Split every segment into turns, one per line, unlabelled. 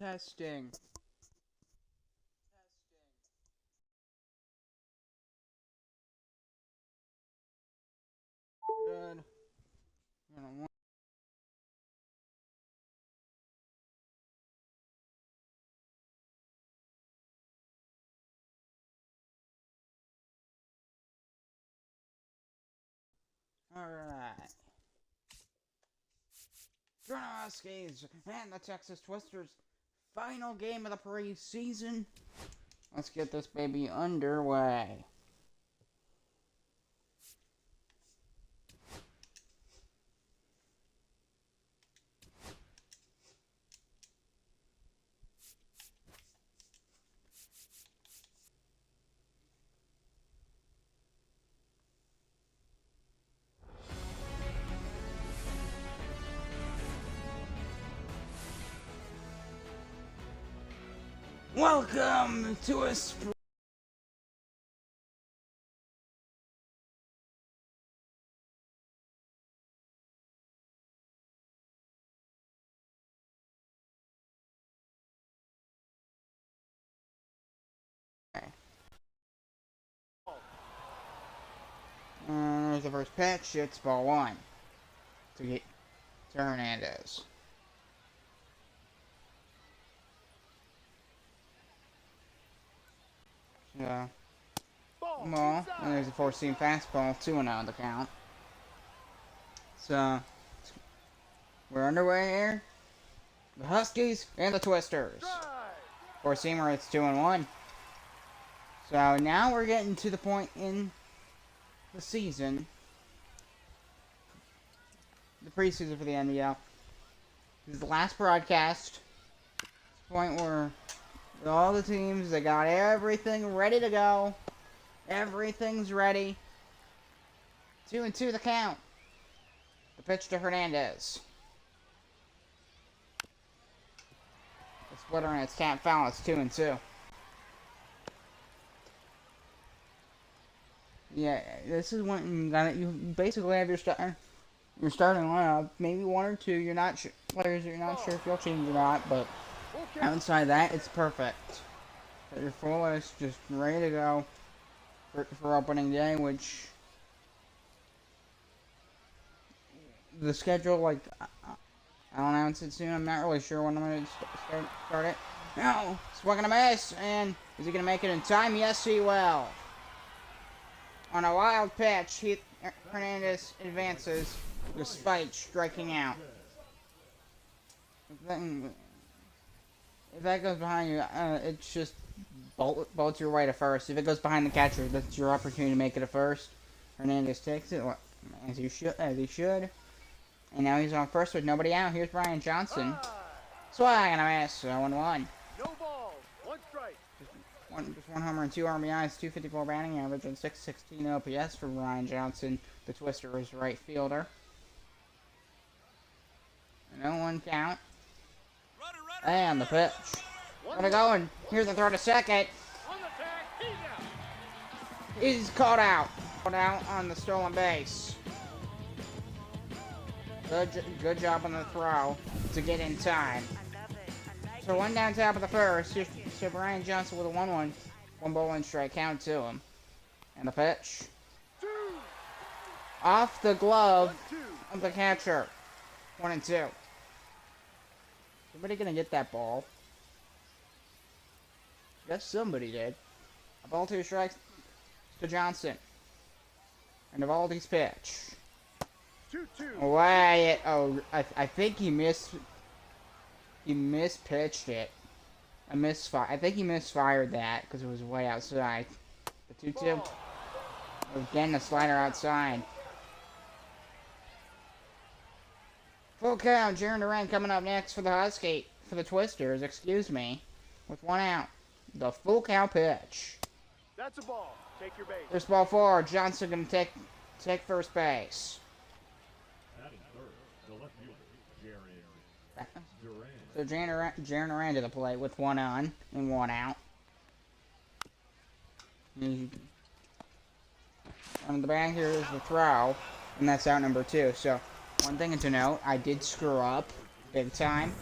Testing. Good. Alright. Toronto Huskies and the Texas Twisters. Final game of the preseason. Let's get this baby underway. Welcome to a there's the first pitch. It's ball one to Hernandez. Yeah. Well, and there's a four-seam fastball, 2-0 on the count. So, we're underway here. The Huskies and the Twisters. Four-seamer, it's 2-1. So now we're getting to the point in the season, the preseason for the NBL. This is the last broadcast. It's the point where all the teams, they got everything ready to go. Everything's ready. 2-2 the count. The pitch to Hernandez. The splitter and it's can't foul. It's 2-2. Yeah, this is when you basically have your starting lineup. Maybe one or two. You're not players. You're not sure if you'll change or not, but outside that, it's perfect. Got your full list just ready to go for opening day, which the schedule, like, I'll announce it soon. I'm not really sure when I'm going to start it. No, swing and a miss, and is he going to make it in time? Yes, he will. On a wild pitch, Hernandez advances despite striking out. If that goes behind you, it's just bolt your way to first. If it goes behind the catcher, that's your opportunity to make it a first. Hernandez takes it as he should. And now he's on first with nobody out. Here's Brian Johnson. Swing and a miss. 0-1.
No ball. One strike.
Just one homer and 2 RBIs, 254 batting average, and 616 OPS for Brian Johnson. The Twister is right fielder. An 0-1 count. And the pitch. Got it going. Here's the throw to second. He's caught out. Caught out on the stolen base. Good job on the throw to get in time. So one down top of the first. So Brian Johnson with a 1-1. 1 ball, 1 strike count to him. And the pitch. Off the glove of the catcher. 1-2. Somebody gonna get that ball? Guess somebody did. A ball, 2 strikes to Johnson. And Evaldi's pitch.
2-2.
Away. Oh, I think he mispitched it. I think he misfired that because it was way outside. The 2-2. Again, the slider outside. Full count. Jaron Durant coming up next for the Twisters. Excuse me. With 1 out. The full count pitch.
That's a ball. Take your base.
First ball 4. Johnson gonna take first base. So Jaron Durant to the plate with 1 on and 1 out. On the back here is the throw, and that's out number 2. So one thing to note, I did screw up big time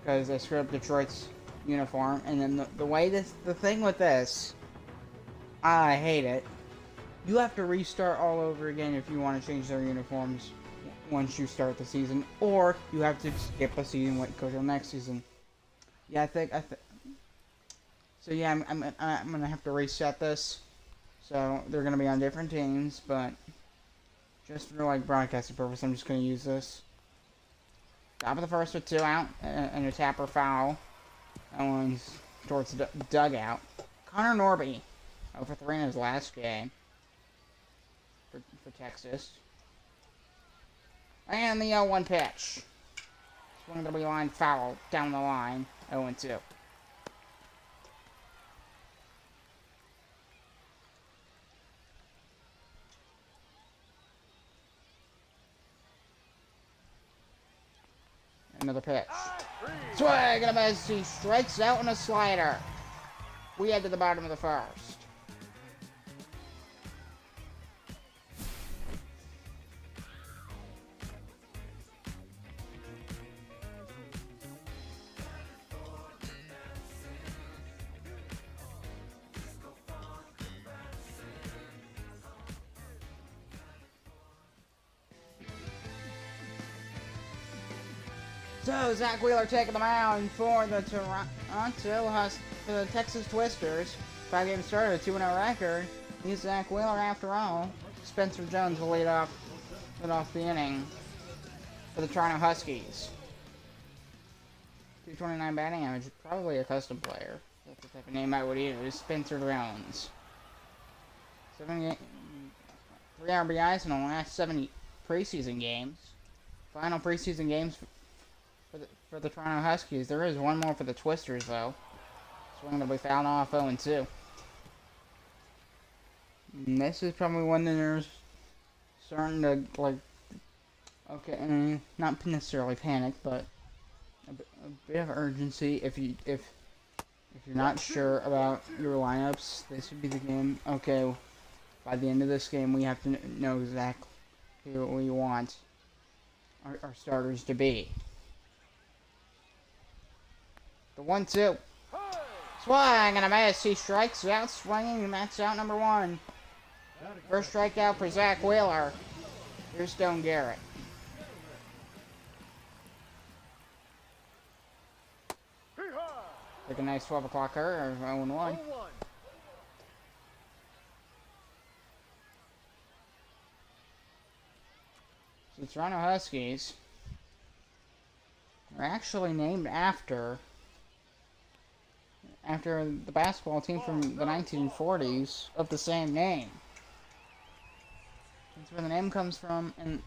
because they screwed up Detroit's uniform. And then the way the thing with this, I hate it. You have to restart all over again if you want to change their uniforms once you start the season, or you have to skip a season, wait until next season. Yeah, I think. So yeah, I'm gonna have to reset this. So they're gonna be on different teams, but just for like broadcasting purpose, I'm just gonna use this. Top of the first with 2 out and a tapper foul. That one's towards the dugout. Connor Norby, 0 for 3 in his last game for Texas. And the 0-1 pitch. Swing to be line foul down the line. 0-2. Another pitch. Swing and a miss. He strikes out on a slider. We head to the bottom of the first. So, Zach Wheeler taking the mound for the for the Texas Twisters. 5 games started, a 2-0 record. He's Zach Wheeler after all. Spencer Jones will lead off the inning for the Toronto Huskies. 229 batting average, probably a custom player. That's the type of name I would use. Spencer Jones. 3 RBIs in the last 7 preseason games. Final preseason games for the Toronto Huskies. There is one more for the Twisters, though. Swing that we fouled off 0-2. And this is probably one that there's starting to, like, okay, not necessarily panic, but a bit of urgency. If you're not sure about your lineups, this would be the game. Okay, by the end of this game, we have to know exactly what we want our starters to be. The 1-2. Swing and a miss. He strikes out swinging, and that's out number 1. First strikeout for Zach Wheeler. Here's Stone Garrett. Like a nice 12 o'clock or 0-1. So the Toronto Huskies are actually named after the basketball team from the 1940s of the same name. That's where the name comes from, and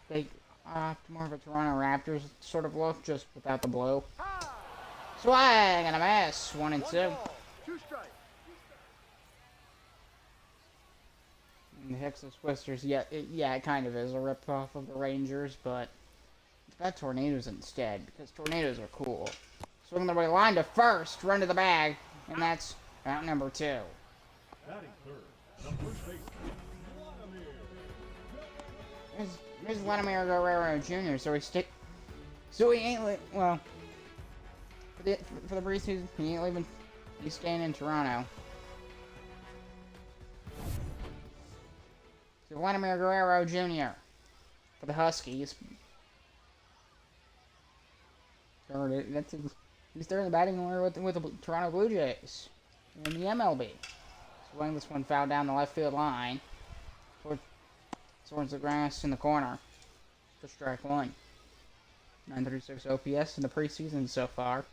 they have more of a Toronto Raptors sort of look, just without the blue. Swing and a miss. 1-2.
2 strikes.
And the Texas Twisters, yeah, it kind of is a rip-off of the Rangers, but it's got tornadoes instead, because tornadoes are cool. Swing the way line to first, run to the bag, and that's out number 2. Here's Vladimir Guerrero Jr. So he ain't well for the preseason. He ain't leaving. He's staying in Toronto. So Vladimir Guerrero Jr. for the Huskies. He's there in the batting order with the Toronto Blue Jays in the MLB. Swing this one foul down the left field line towards the grass in the corner for strike 1. 936 OPS in the preseason so far.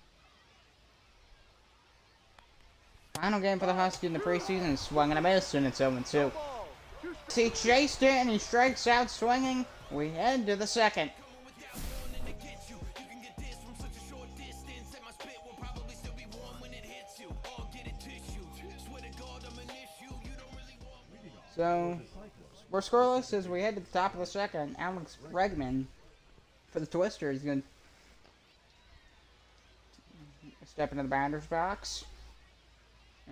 Final game for the Huskies in the preseason, swung and a miss, and it's 0-2. He chased it and he strikes out swinging. We head to the second. So, we're scoreless as we head to the top of the second. Alex Bregman for the Twisters is going to step into the batter's box.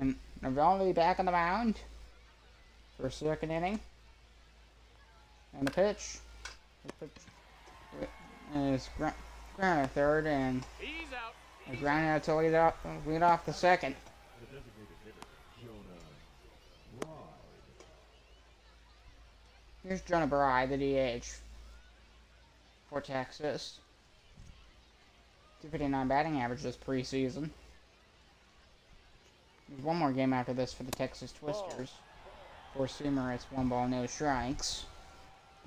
And Navalny back on the mound for a second inning. And the pitch is ground at third, and
He's out.
They grounded out to lead off the second. Here's Jonah Bride, the DH for Texas. 259 batting average this preseason. There's one more game after this for the Texas Twisters. For Sumer, it's 1 ball, no strikes.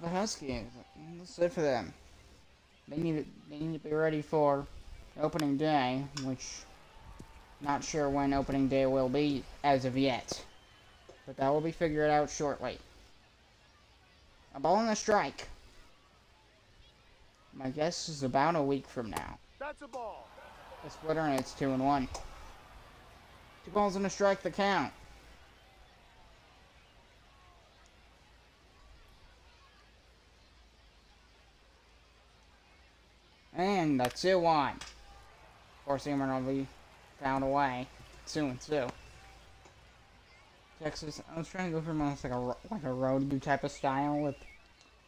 The Huskies, that's it for them. They need to be ready for opening day, which not sure when opening day will be as of yet. But that will be figured out shortly. A ball and a strike. My guess is about a week from now.
That's a ball.
A splitter and it's 2-1. 2 balls and a strike the count. And the 2-1. Four-seamer will be fouled away. 2-2. Texas, I was trying to go for almost like a road type of style with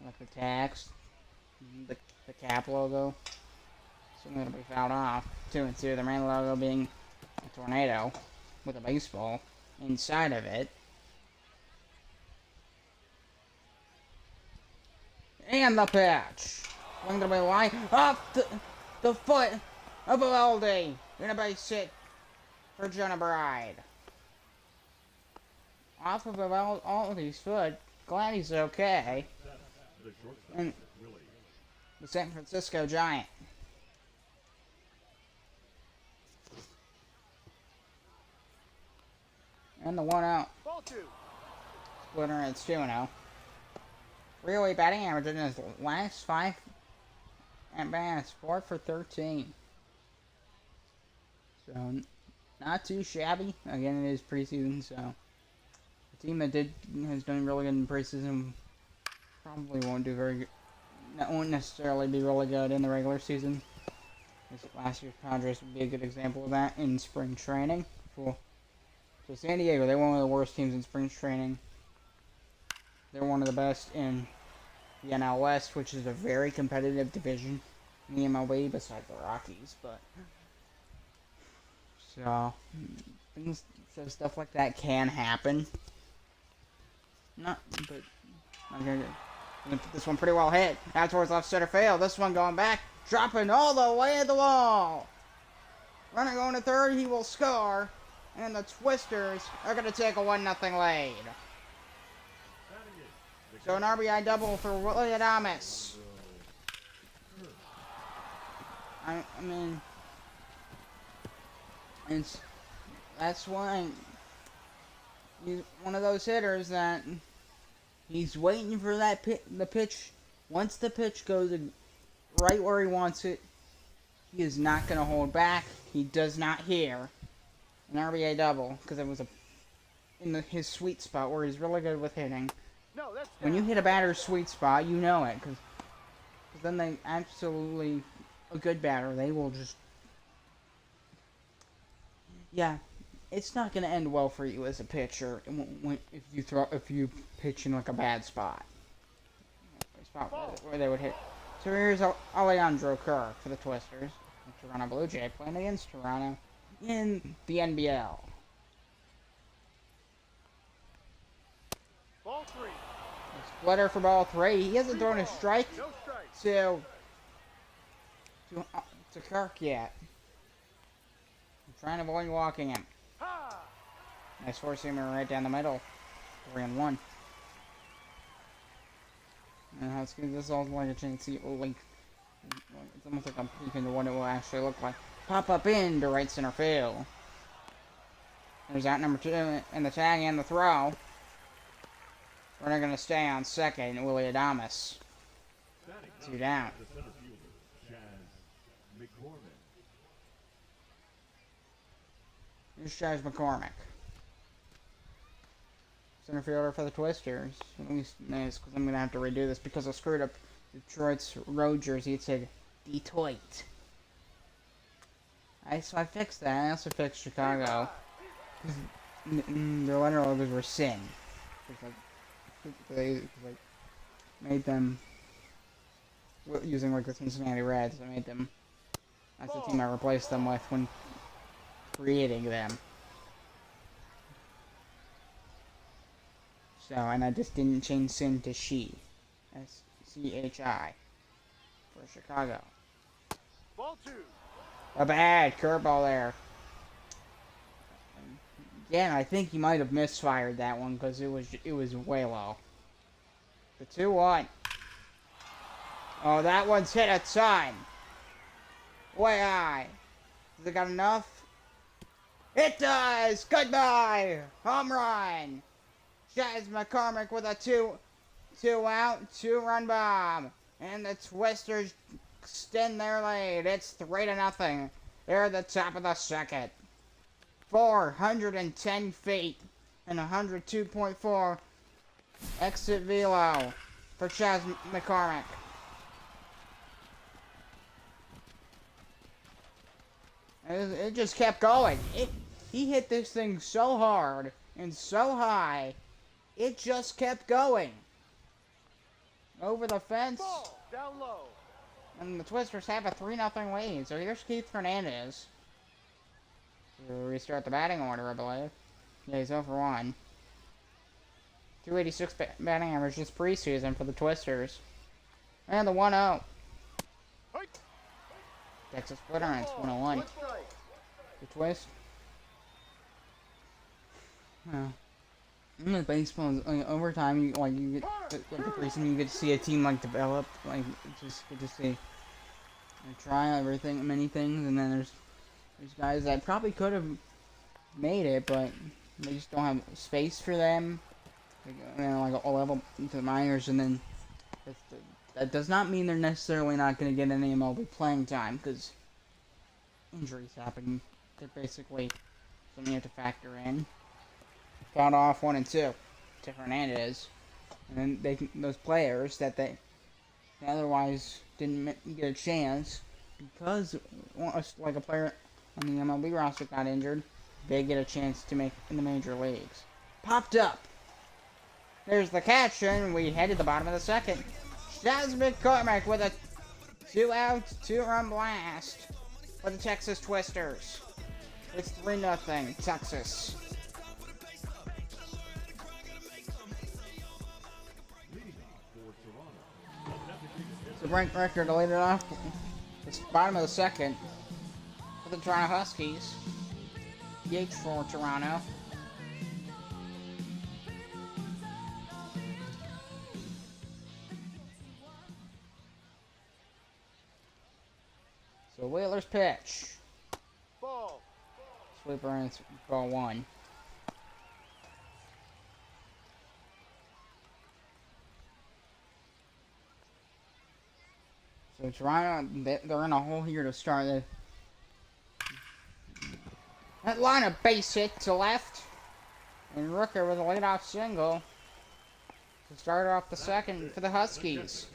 like the text, the cap logo. So it'll be fouled off. 2-2. The main logo being a tornado with a baseball inside of it. And the pitch. Swing to the line off the foot of Evaldi. In a base hit for Jonah Bride. Off of Evaldi's foot. Glad he's okay. And the San Francisco Giant. And the 1-out.
Ball 2.
Splitter, it's 2-0. Really batting average in his last 5 at bats, 4 for 13. So, not too shabby. Again, it is preseason, so the team that has done really good in preseason probably won't do very good. That won't necessarily be really good in the regular season. This last year's Padres would be a good example of that in spring training. So San Diego, they're one of the worst teams in spring training. They're one of the best in the NL West, which is a very competitive division in the MLB, besides the Rockies. But so stuff like that can happen. But I'm gonna put this one pretty well hit. Out towards left center field. This one going back, dropping all the way at the wall. Runner going to third, he will score, and the Twisters are going to take a 1-0 lead. So an RBI double for Willie Adames. I mean, that's why he's one of those hitters that he's waiting for the pitch. Once the pitch goes right where he wants it, he is not going to hold back. He does not hear an RBI double because it was in his sweet spot where he's really good with hitting.
No, that's
when you hit a batter's sweet spot, you know it because then they absolutely a good batter. They will just it's not going to end well for you as a pitcher if you pitch in like a bad spot. A spot where they would hit. So here's Alejandro Kirk for the Twisters. The Toronto Blue Jay playing against Toronto in the NBL.
ball 3.
A splitter for ball 3. He hasn't thrown a strike
No strike.
to Kirk yet. I'm trying to avoid walking him.
Ha!
Nice four-seamer right down the middle. 3-1. And Huskies, this is also like a chance to see, it's almost like I'm peeking into what it will actually look like. Pop up into right center field. There's out number 2 and the tag and the throw. We're not going to stay on second, Willie Adames. 2 down. Here's Chaz McCormick. Center fielder for the Twisters. At least nice, because I'm going to have to redo this because I screwed up Detroit's road jersey. It said Detroit. So I fixed that. I also fixed Chicago. Their letter logos were sin. They made them using like the Cincinnati Reds. I made them That's the team I replaced them with when creating them. So, and I just didn't change Sin to She. S-C-H-I. For Chicago.
Ball 2.
A bad curveball there. Again, I think he might have misfired that one because it was way low. The 2-1. Oh, that one's hit a ton. Way high. Has it got enough? It does! Goodbye! Home run! Chaz McCormick with a 2-out, 2-run bomb. And the Twisters extend their lead. It's 3-0. They're at the top of the second. 410 feet and 102.4 exit velo for Chaz McCormick. It just kept going. He hit this thing so hard and so high, it just kept going. Over the fence.
Ball down low.
And the Twisters have a 3-0 lead. So here's Keith Hernandez. We'll restart the batting order, I believe. Yeah, he's 0 for 1. 286 batting average this preseason for the Twisters. And the 1-0. Texas splitter, and it's 1-1. The Twist. In the baseball, over time, you get the preseason, you get to see a team develop. It's just good to see. They try everything, many things, and then there's guys that probably could have made it, but they just don't have space for them. A level into the minors, and then that does not mean they're necessarily not going to get any MLB playing time, because injuries happen. They're basically something you have to factor in. Fouled off 1 and 2 to Hernandez, and then those players that they otherwise didn't get a chance because a player on the MLB roster got injured, they get a chance to make in the major leagues. Popped up. There's the catch, and we head to the bottom of the second. Chaz McCormick with a 2-out, 2-run blast for the Texas Twisters. It's 3-0 Texas. It's a ranked record to lead it off. It's bottom of the second for the Toronto Huskies. Yates for Toronto. So Wheeler's pitch.
Ball.
Sweeper, and it's ball 1. So Toronto, they're in a hole here to start. That line of base hit to left. And Rooker with a leadoff single to start off the second for the Huskies.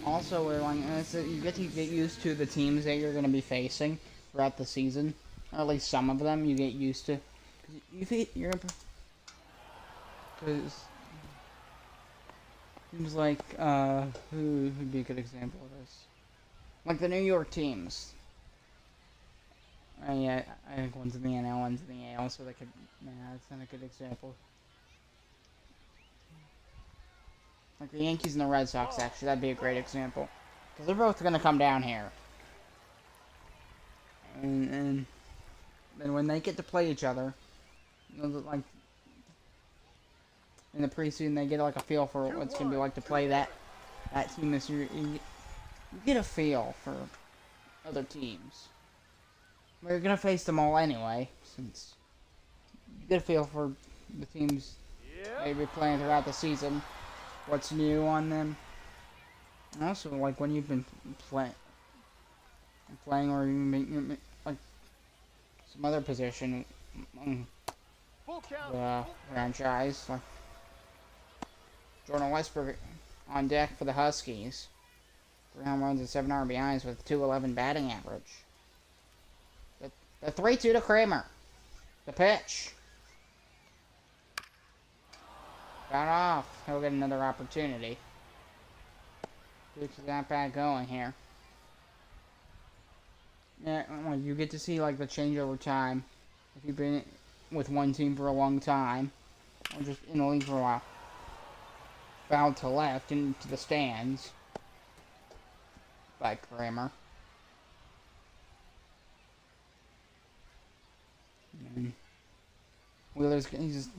Also, you get to get used to the teams that you're going to be facing throughout the season, or at least some of them you get used to. Because seems like who would be a good example of this? Like the New York teams. I think one's in the NL, one's in the AL, so they could. Nah, that's not a good example. Like the Yankees and the Red Sox, actually, that'd be a great example. Because they're both going to come down here. And when they get to play each other, like in the preseason, they get a feel for what it's going to be like to play that team this year. You get a feel for other teams. Well, you're going to face them all anyway, since you get a feel for the teams maybe playing throughout the season. What's new on them. And also, when you've been playing or even some other position the franchise, like Jordan Westbrook on deck for the Huskies. 3 home runs and 7 RBIs with .211 batting average. The 3-2 to Kramer. The pitch. Got off. He'll get another opportunity. It's not bad going here. Yeah, well, you get to see like the change over time. If you've been with one team for a long time, or just in the league for a while. Foul to left into the stands by Kramer. And Wheeler's just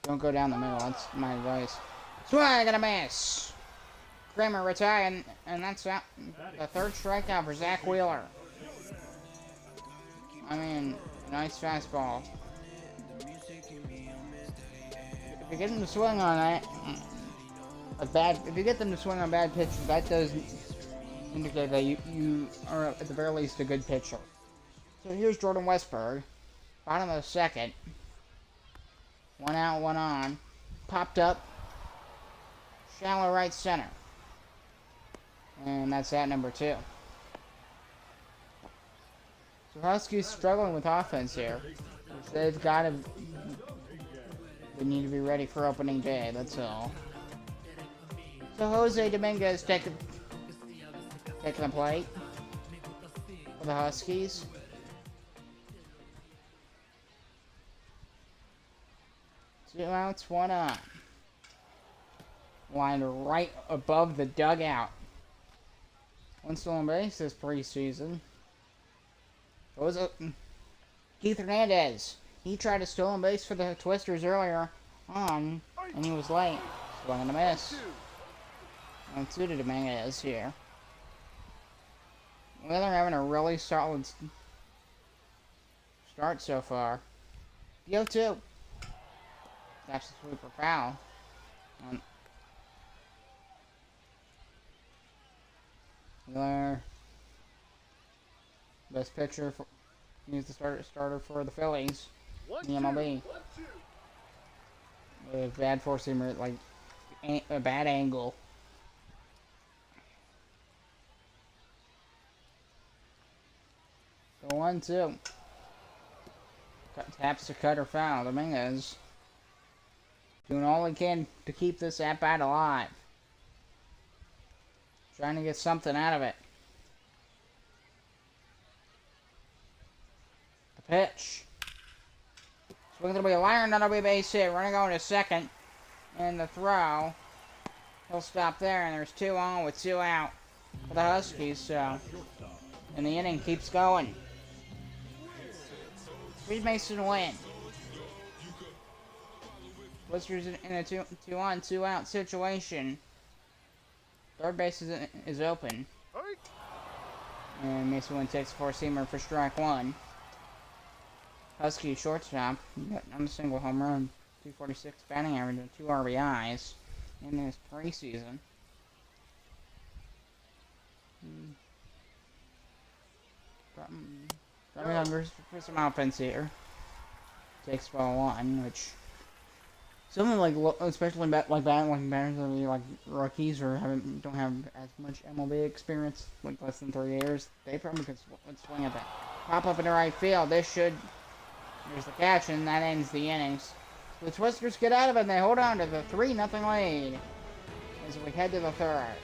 don't go down the middle. That's my advice. Swing and a miss. Kramer retiring, and that's out. The third strikeout for Zach Wheeler. I mean, nice fastball. If you get them to swing on that, if you get them to swing on bad pitches, that does indicate that you are at the very least a good pitcher. So here's Jordan Westberg, bottom of the second. One out, one on. Popped up. Shallow right center. And that's at number 2. So Huskies struggling with offense here. They've got to... They need to be ready for opening day, that's all. So Jose Dominguez taking the plate for the Huskies. Two outs, one on. Lined right above the dugout. One stolen base this preseason. Keith Hernandez. He tried a stolen base for the Twisters earlier on, and he was late. Swung and a miss. 1-2 to Dominguez here. Well, they're having a really solid start so far. The 0-2. That's the sweeper foul. Wheeler, best pitcher for, he's the starter for the Phillies in the MLB. A bad four-seamer, like a bad angle. So 1-2. Taps to cutter foul. Dominguez doing all he can to keep this at-bat alive. Trying to get something out of it. The pitch. Swing to be a liner, that'll be a base hit. Running going to second. And the throw. He'll stop there, and there's 2 on with 2 out for the Huskies, so. And the inning keeps going. Reed Mason win. Twisters in a 2 on, 2 out situation. Third base is open. And Mason Wynn takes a four-seamer for strike 1. Husky shortstop. Got on a single home run. 246 batting average and 2 RBIs in this preseason. Probably hungry for some offense here. Takes ball 1, which... Some like, especially batters that are like rookies or don't have as much MLB experience, like less than 3 years, they probably could swing at that. Pop up into right field. There's the catch, and that ends the innings. The Twisters get out of it, and they hold on to the 3-0 lead as we head to the third.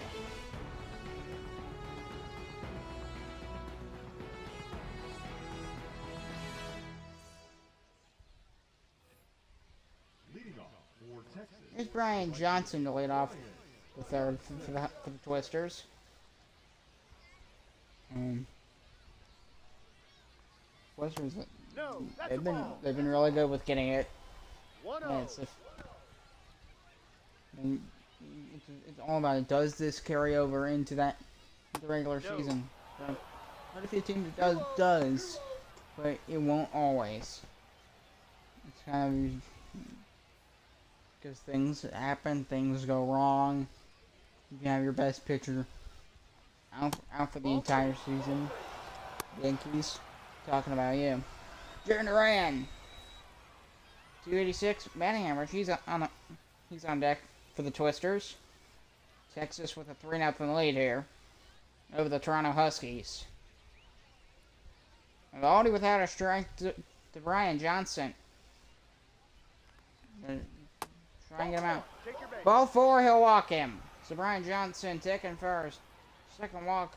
Here's Brian Johnson to lead off the third for the Twisters. Twisters, they've been really good with getting it. It's all about it. Does this carry over into the regular season? Quite a few teams it does, but it won't always. It's kind of because things happen, things go wrong. You can have your best pitcher out for the entire season. Yankees, talking about you. Jaron Duran, 286 batting average. He's on deck for the Twisters. Texas with a 3-0 lead here over the Toronto Huskies. And already without a strike to Brian Johnson. Try and get him out.
Take your base.
Ball 4, he'll walk him. So Brian Johnson taking first. Second walk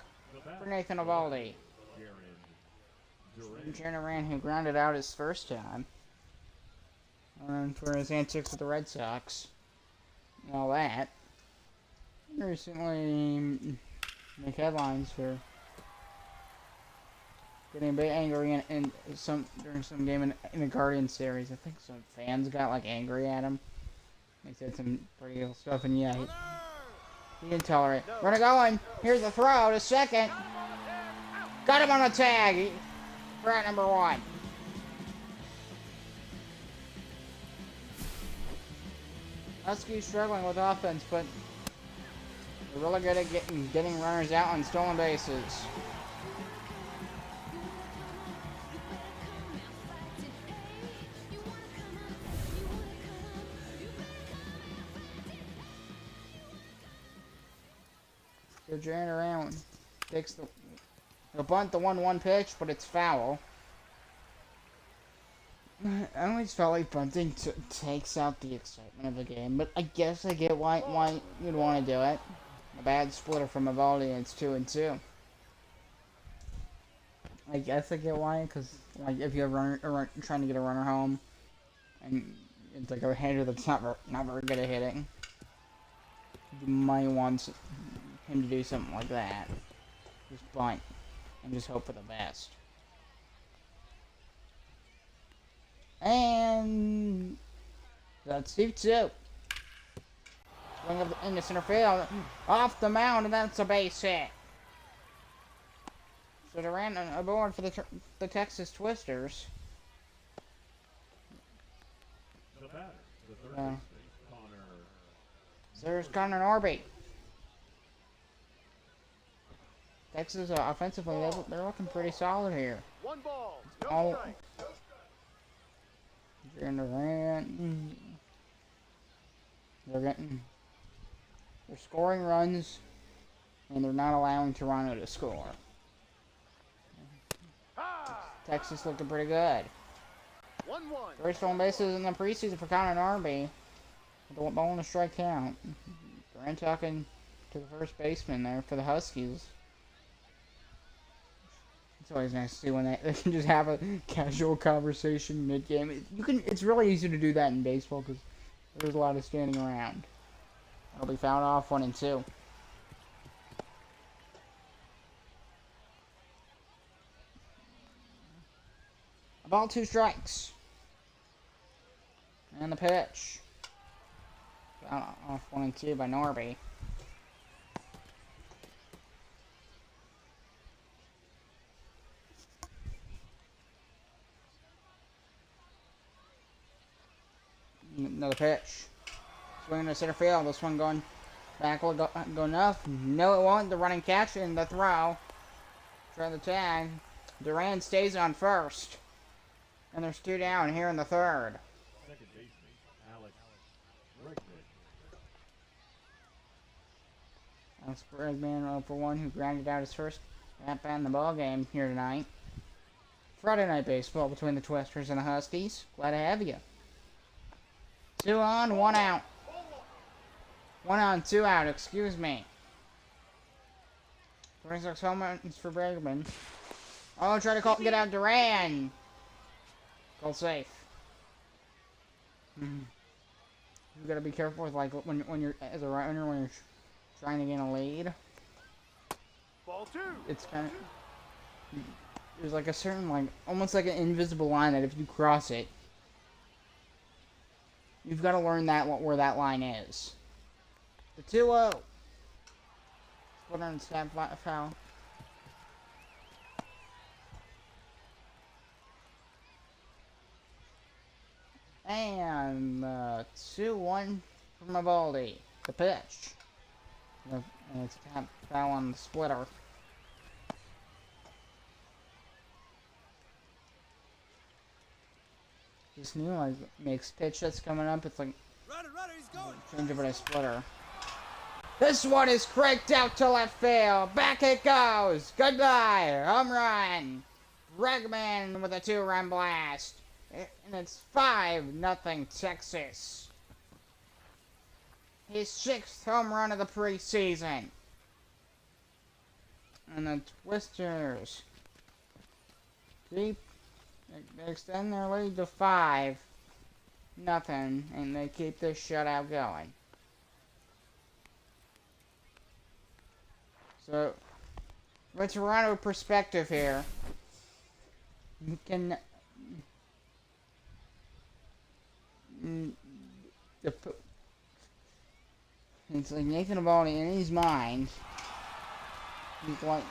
for Nathan Evaldi. Jaron Duran, who grounded out his first time. And for his antics with the Red Sox. And all that. Recently make headlines for getting a bit angry during some game in the Guardian series. I think some fans got like angry at him. They said some pretty ill stuff, and yeah, he didn't tolerate. Runner going. Here's the throw to second. Got him on the tag. For at number 1. Huskies struggling with offense, but they're really good at getting runners out on stolen bases. So Jaron around takes the bunt, the 1-1 pitch, but it's foul. I always felt like bunting takes out the excitement of the game, but I guess I get why you'd want to do it. A bad splitter from Evaldi, and it's 2-2. I guess I get why, because like if you have trying to get a runner home, and it's like a hitter that's not very good at hitting, you might want him to do something like that. Just bunt and just hope for the best. And that's 2-2. Swing up into center field, off the mound, and that's a base hit. So Durant aboard for the Texas Twisters. There's Connor Norby. Texas offensively, they're looking pretty solid here.
1 ball. No strike.
Durant. They're scoring runs, and they're not allowing Toronto to score. Texas looking pretty good.
1-1.
First stolen bases in the preseason for Connor Norby. With a ball and a strike count. Durant talking to the first baseman there for the Huskies. It's always nice to see when they can just have a casual conversation mid-game. It's really easy to do that in baseball because there's a lot of standing around. It'll be fouled off 1-2. A ball, 2 strikes. And the pitch. Fouled off 1-2 by Norby. Another pitch. Swinging to center field. This one going back. Will go enough? No, it won't. The running catch and the throw. Try the tag. Duran stays on first. And there's 2 down here in the third.
Second baseman,
Alex Bregman, 0-for-1, who grounded out his first at-bat in the ball game here tonight. Friday night baseball between the Twisters and the Huskies. Glad to have you. 2 on, 1 out. 1 on, 2 out, excuse me. 26 home runs for Bregman. Oh, try to get out Duran. Call safe. You gotta be careful with like when you're as a runner when you're trying to gain a lead.
Ball 2.
It's kind of there's like a certain like almost like an invisible line that if you cross it, you've got to learn where that line is. The 2-0. Split on stab foul. And 2-1 from Evaldi. The pitch. And it's a tap foul on the splitter. This new like makes pitch that's coming up. It's like
Runner, he's going.
change over to splitter. This one is cranked out to left field. Back it goes. Goodbye. Home run. Bregman with a 2-run blast. And it's 5-0 Texas. his 6th home run of the preseason. And the Twisters they extend their lead to 5-0, and they keep this shutout going. So, from a Toronto perspective here, you can it's like Nathan Eovaldi in his mind. He's like,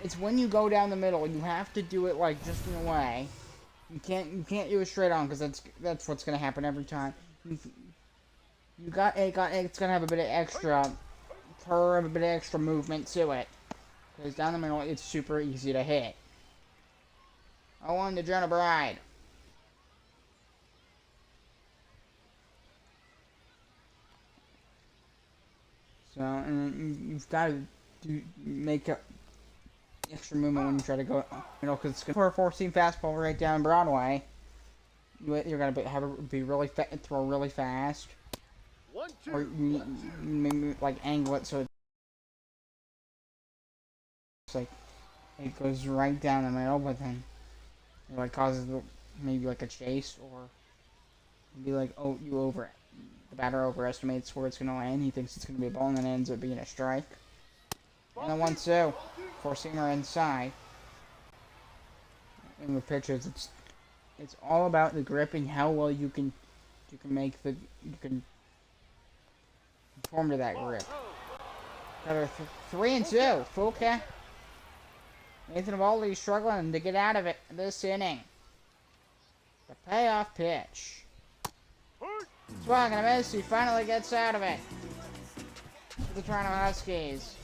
it's when you go down the middle, you have to do it like just in a way. You can't do it straight on, because that's what's gonna happen every time. It's gonna have a bit of extra curve, a bit of extra movement to it, because down the middle it's super easy to hit. 0-1 to Jonah Bride. So, and you've got to make a extra movement when you try to go, because it's for a 4-seam fastball right down Broadway. You're gonna throw really fast,
1-2.
or you maybe like angle it so it's like it goes right down the middle, but then it like causes maybe like a chase, or maybe like the batter overestimates where it's gonna land. He thinks it's gonna be a ball, and then it ends up being a strike. And then 1-2, 4-seamer inside. And with pitchers, it's all about the grip and how well you can conform to that grip. Another 3-2, full count. Nathan Eovaldi struggling to get out of it this inning. The payoff pitch. Swung and a miss. He finally gets out of it. For the Toronto Huskies.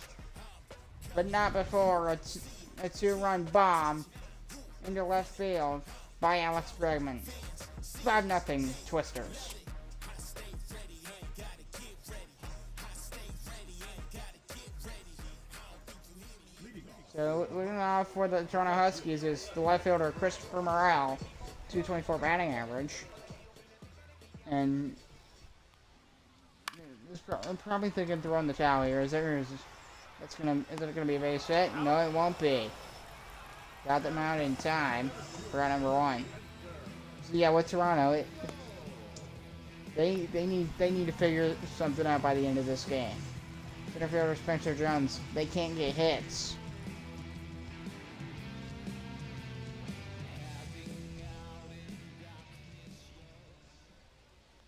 But not before a 2-run bomb into left field by Alex Bregman. 5-0 Twisters. So leading off for the Toronto Huskies is the left fielder Christopher Morel, 224 batting average. And I'm probably thinking throwing the towel here. Is it gonna be a base hit? No, it won't be. Got them out in time for round number 1. So yeah, with Toronto, they need to figure something out by the end of this game. Center fielder Spencer Jones, they can't get hits.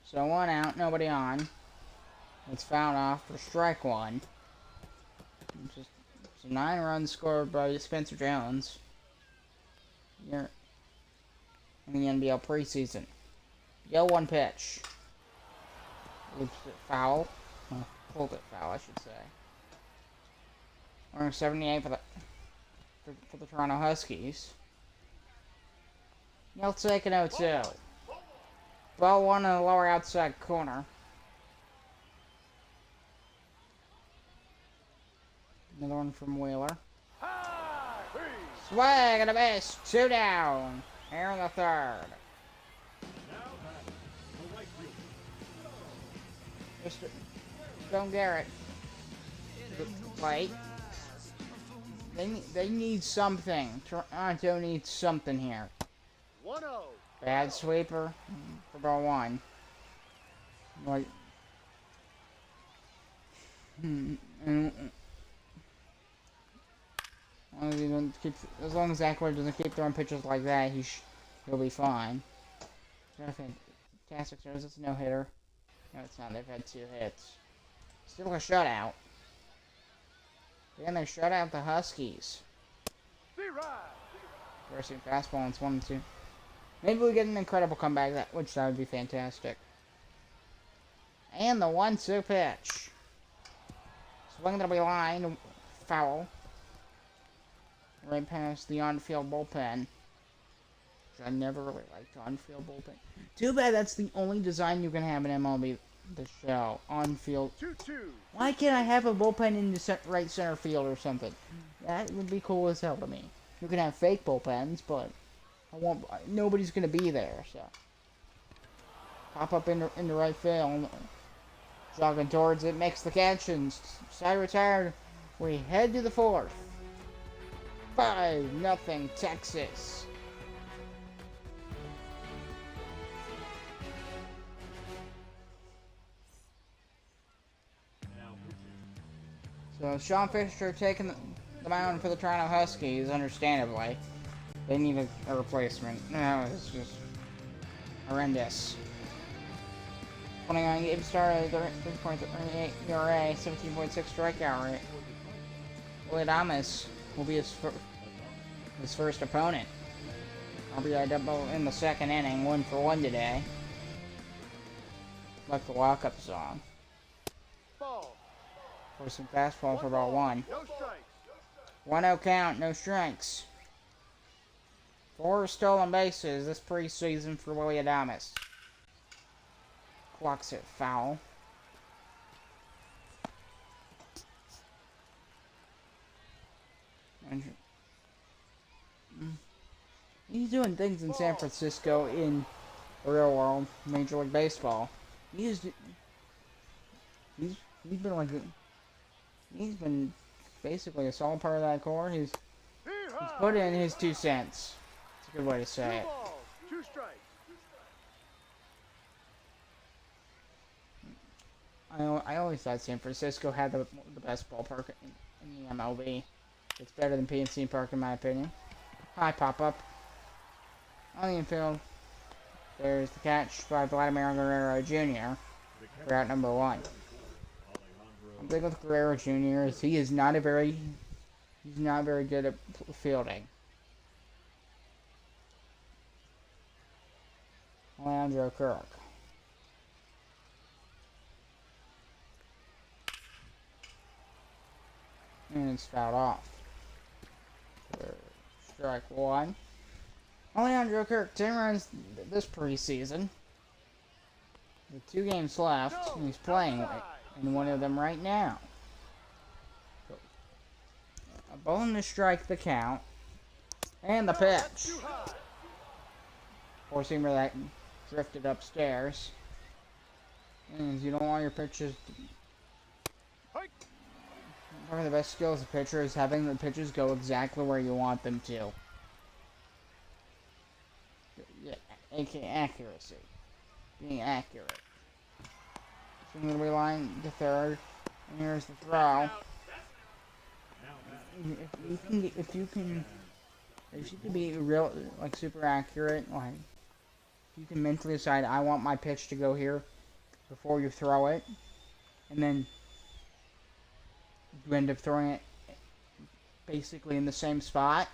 So 1 out, nobody on. It's fouled off for strike 1. Just 9 runs scored by Spencer Jones here in the NBL preseason. 1 pitch. Oops, foul. Pulled it foul, I should say. We're 78 for the Toronto Huskies. He'll take an 0-2. Ball 1 in the lower outside corner. Another one from Wheeler. Swag and a miss. 2 down. Here in the 3rd. Stone Garrett. Plate. They need something. Toronto needs something here.
1-0.
Bad sweeper for ball 1. Like, as long as Zach Ward doesn't keep throwing pitches like that, he'll be fine. Fantastic service. It's a no-hitter. No, it's not. They've had 2 hits. Still a shutout. Again, they shut out the Huskies. First fastball, and it's 1-2. Maybe we get an incredible comeback, which would be fantastic. And the 1-2 pitch. Swing that'll be lined, foul. Right past the on-field bullpen. Which I never really liked on-field bullpen. Too bad that's the only design you can have in MLB the show. On-field.
2-2.
Why can't I have a bullpen in the right center field or something? That would be cool as hell to me. You can have fake bullpens, but nobody's gonna be there, so pop up in the right field. Jogging towards it, makes the catch, and side retired. We head to the fourth. 5-0 Texas.
Now pitching.
So Sean Fisher taking the mound for the Toronto Huskies, understandably. They need a replacement. No, it's just horrendous. 29 games started, 3.38 ERA, 17.6 strikeout rate. Adames will be his first opponent. RBI double in the second inning, 1-for-1 today. Like the walk-up song.
Ball.
Forcing fastball for ball 1.
No strikes.
1-0 count, no strikes. 4 stolen bases this preseason for Willie Adames. Clocks it foul. He's doing things in San Francisco in the real world, Major League Baseball. He's been basically a solid part of that core. He's put in his 2 cents. It's a good way to say it.
2 balls, 2 strikes.
I always thought San Francisco had the best ballpark in the MLB. It's better than PNC Park in my opinion. High pop-up. On the infield, there's the catch by Vladimir Guerrero Jr. for out number 1. I'm big with Guerrero Jr. as he's not very good at fielding. Leandro Kirk. And it's fouled off. For strike 1. Leandro Kirk, 10 runs this preseason. With 2 games left, and he's playing in one of them right now. A ball to strike the count. And the pitch. Four-seamer that drifted upstairs. And you don't want your pitches. One of the best skills of a pitcher is having the pitches go exactly where you want them to. Yeah, aka accuracy. Being accurate. Swing the line to third. And here's the throw. If you can be real, like super accurate, like you can mentally decide, I want my pitch to go here before you throw it, and then you end up throwing it basically in the same spot,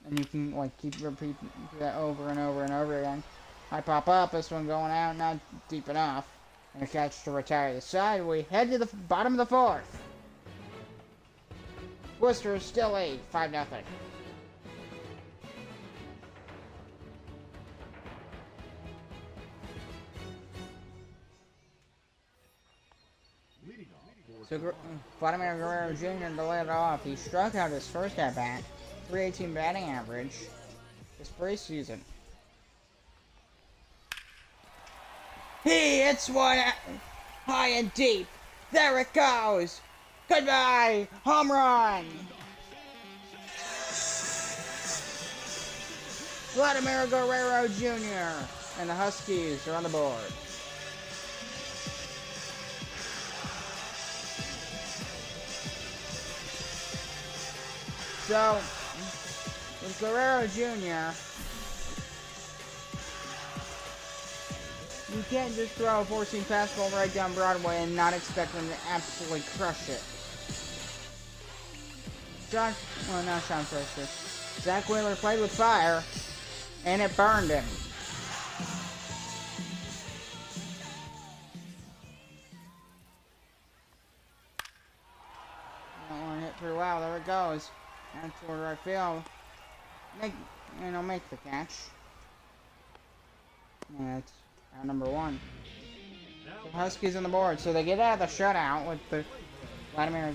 and you can like keep repeating that over and over and over again. I pop up, this one going out, not deep enough, and a catch to retire the side. We head to the bottom of the 4th. Worcester is still lead, 5-0. So Vladimir Guerrero Jr. to lead it off. He struck out his first at-bat, 318 batting average this preseason. He hits one high and deep. There it goes. Goodbye, home run. Vladimir Guerrero Jr. and the Huskies are on the board. So, with Guerrero Jr., you can't just throw a four-seam fastball right down Broadway and not expect him to absolutely crush it. Not Sean Fisher. Zach Wheeler played with fire, and it burned him. That one hit pretty well. There it goes. That's toward right field. He'll make the catch. And that's out number 1. The Huskies on the board, so they get out of the shutout with the Vladimir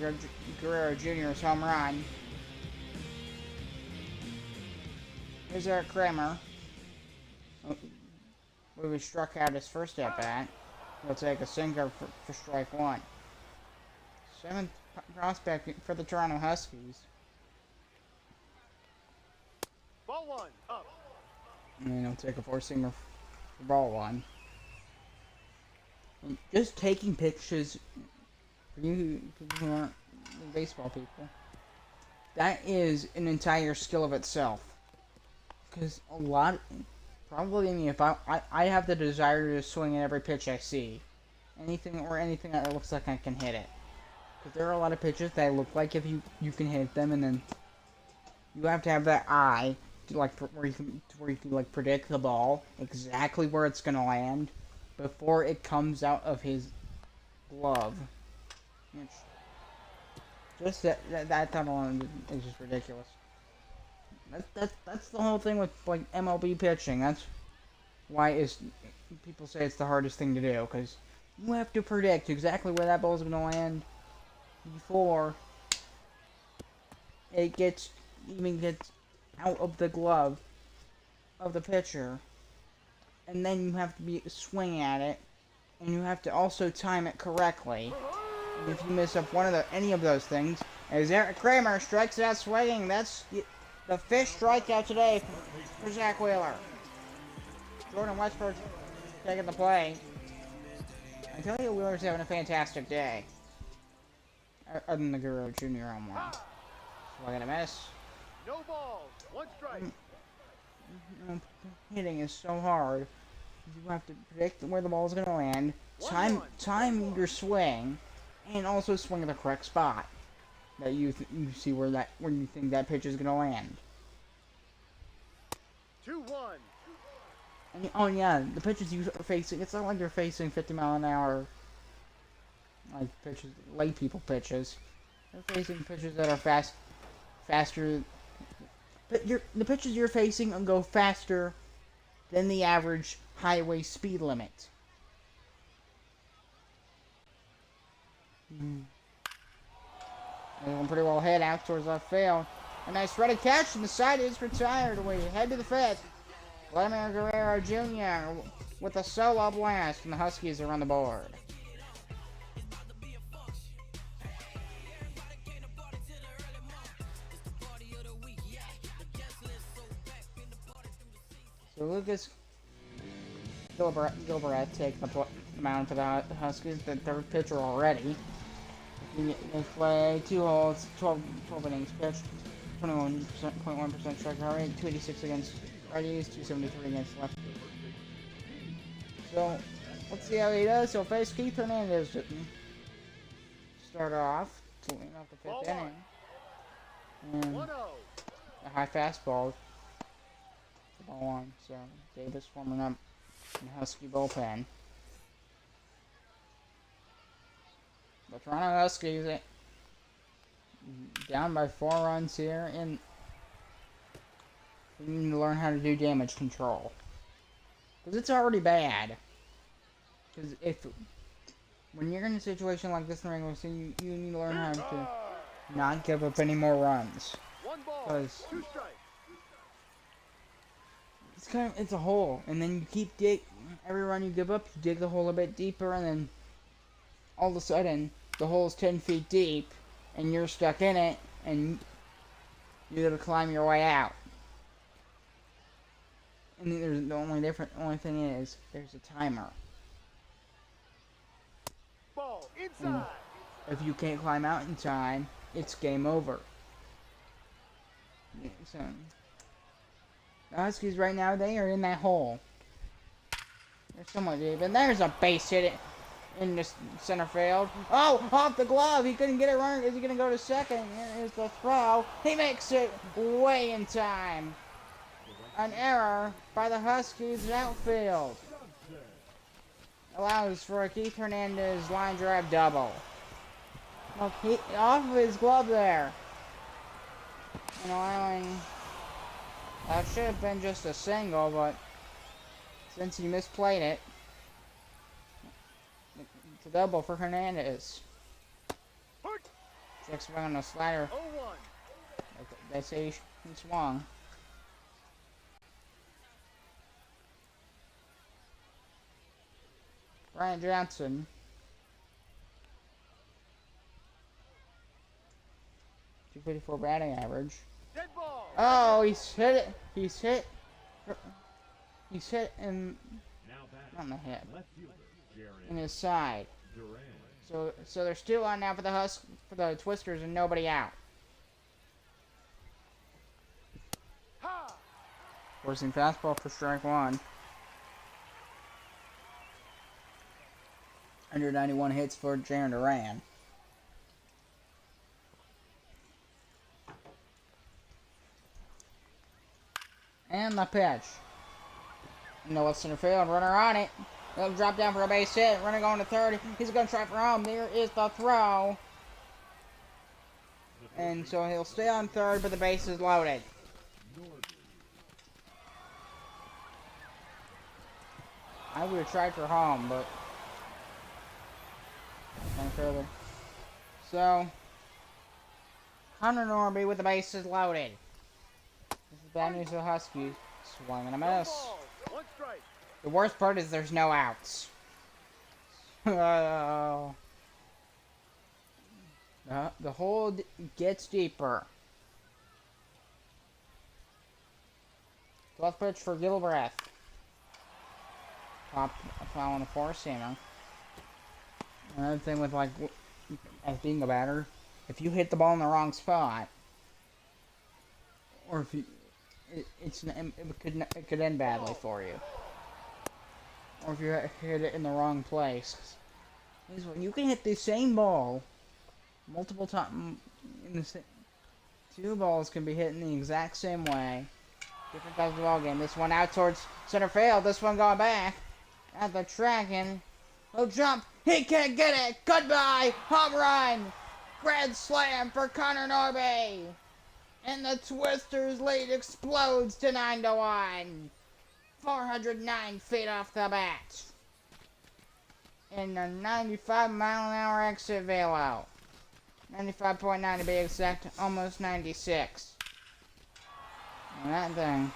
Guerrero Jr.'s home run. Here's Eric Kramer, who struck out his first at bat. He'll take a sinker for strike one. Seventh prospect for the Toronto Huskies.
Ball one. Up.
And then he'll take a four-seamer for ball one. And just taking pitches, for you people who aren't baseball people, that is an entire skill of itself. Because a lot, probably me, if I have the desire to swing at every pitch I see. Anything that looks like I can hit it. Because there are a lot of pitches that look like if you can hit them, and then you have to have that eye to where you can like predict the ball exactly where it's gonna land before it comes out of his glove. Which, just that thought alone is just ridiculous. That's the whole thing with like MLB pitching. That's why people say it's the hardest thing to do, because you have to predict exactly where that ball is gonna land before it even gets out of the glove of the pitcher, and then you have to swing at it, and you have to also time it correctly. And if you miss up any of those things, as Eric Kramer strikes out swinging, that's the fifth strikeout today for Zach Wheeler. Jordan Westford taking the play. I tell you, Wheeler's having a fantastic day. Other than the Guerrero Jr. home run. Swing and a miss.
No balls. One strike.
Hitting is so hard. You have to predict where the ball is going to land, time your swing, and also swing at the correct spot that you see where you think that pitch is going to land.
2-1.
And, oh yeah, the pitches you are facing, it's not like you're facing 50-mile-an-hour like pitches, late people pitches. You're facing pitches that are faster. But the pitches you're facing will go faster than the average highway speed limit. Going pretty well hit out towards left field. A nice ready catch, and the side is retired. We head to the fifth. Vladimir Guerrero Jr. with a solo blast, and the Huskies are on the board. So Lucas Gilbert taking the mound for the Huskies, the third pitcher already. They play 2 holes, 12 innings pitched, 21.1% strikeout rate, 286 against righties, 273 against lefties. So let's see how he does. He'll face Keith Hernandez to start off, leading off the fifth inning. And a high fastball. Ball one, so Davis warming up in the Husky bullpen. The Toronto Huskies down by 4 runs here, and we need to learn how to do damage control. Because it's already bad. Because when you're in a situation like this in the regular season, you need to learn how to not give up any more runs. Because it's a hole, and then you keep every run you give up, you dig the hole a bit deeper, and then all of a sudden the hole's 10 feet deep, and you're stuck in it, and you gotta climb your way out. And there's the only thing is there's a timer.
Ball inside.
And if you can't climb out in time, it's game over. So the Huskies right now, they are in that hole. They're somewhat deep. And there's a base hit in the center field. Oh, off the glove. He couldn't get it running. Is he going to go to second? Here's the throw. He makes it way in time. An error by the Huskies outfield. Allows for a Keith Hernandez line drive double. Look, off of his glove there. And allowing... That should have been just a single, but since he misplayed it, it's a double for Hernandez. Check swing on the slider. They say he swung. Brian Johnson. .254 batting average.
Dead ball.
Oh, he's hit it. He's hit in, not in the hip, in his side. So they're still on now for the Twisters and nobody out.
Ha!
Forcing fastball for strike one. 191 hits for Jaron Duran. And the pitch. No left center field. Runner on it. He'll drop down for a base hit. Runner going to third. He's going to try for home. There is the throw. And so he'll stay on third, but the base is loaded. I would have tried for home, but no further. So, Connor Norby with the bases loaded. This is bad news for the Huskies. Swing and a miss.
Ball. One strike.
The worst part is there's no outs. The hole gets deeper. 12th pitch for Gilbreth. Top foul on a four-seamer. Another thing with, like, as being a batter, if you hit the ball in the wrong spot, or if you, it could end badly for you. Or if you hit it in the wrong place. You can hit the same ball multiple times. Two balls can be hit in the exact same way. Different types of ball game. This one out towards center field. This one going back at the track and he'll jump. He can't get it. Goodbye. Home run. Grand slam for Connor Norby. And the Twisters lead explodes to 9-1. 409 feet off the bat. In a 95-mile-an-hour exit velo. 95.9 to be exact. Almost 96. And that thing.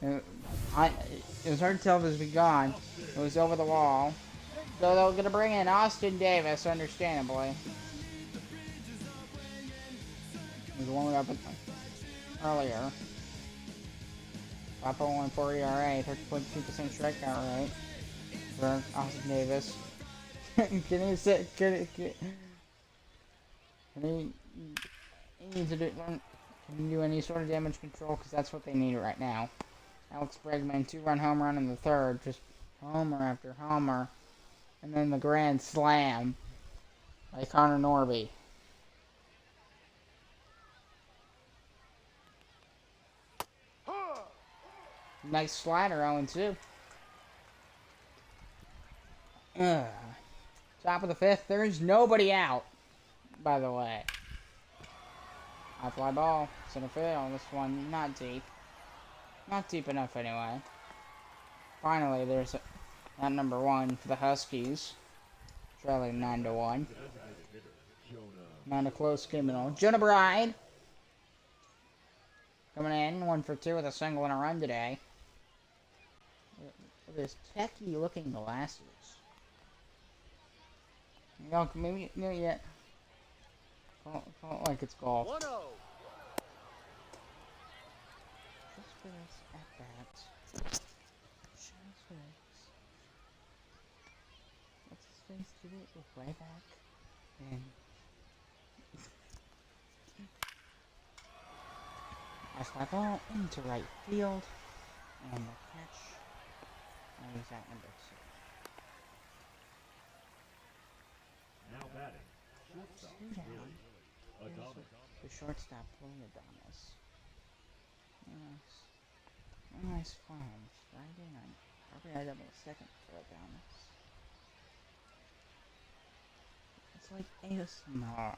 It was hard to tell if it was gone. It was over the wall. So they're going to bring in Austin Davis, understandably. He was warming up earlier. 5.14 ERA, 30.2% strikeout rate for Austin Davis. He needs to do any sort of damage control because that's what they need right now. Alex Bregman, 2-run home run in the third, just homer after homer, and then the grand slam by Connor Norby. Nice slider, 0-2. Top of the fifth, there's nobody out, by the way. High fly ball, center field. This one not deep. Not deep enough anyway. Finally, there's that number one for the Huskies. Trailing 9-1. Not a close game at all. Jonah Bride coming in 1 for 2 with a single and a run today. With his techie looking glasses. You know, maybe yeah. Call it like it's golf.
1-0.
Just for this at bat. Just for this. What's his face did it with way back? And I fly ball into right field. And the catch. And he's at number 2.
Now batting. Shortstop.
2 down. The shortstop pulling Adonis. Nice farm. Right in. Probably I double second for Adonis. It's like ASMR.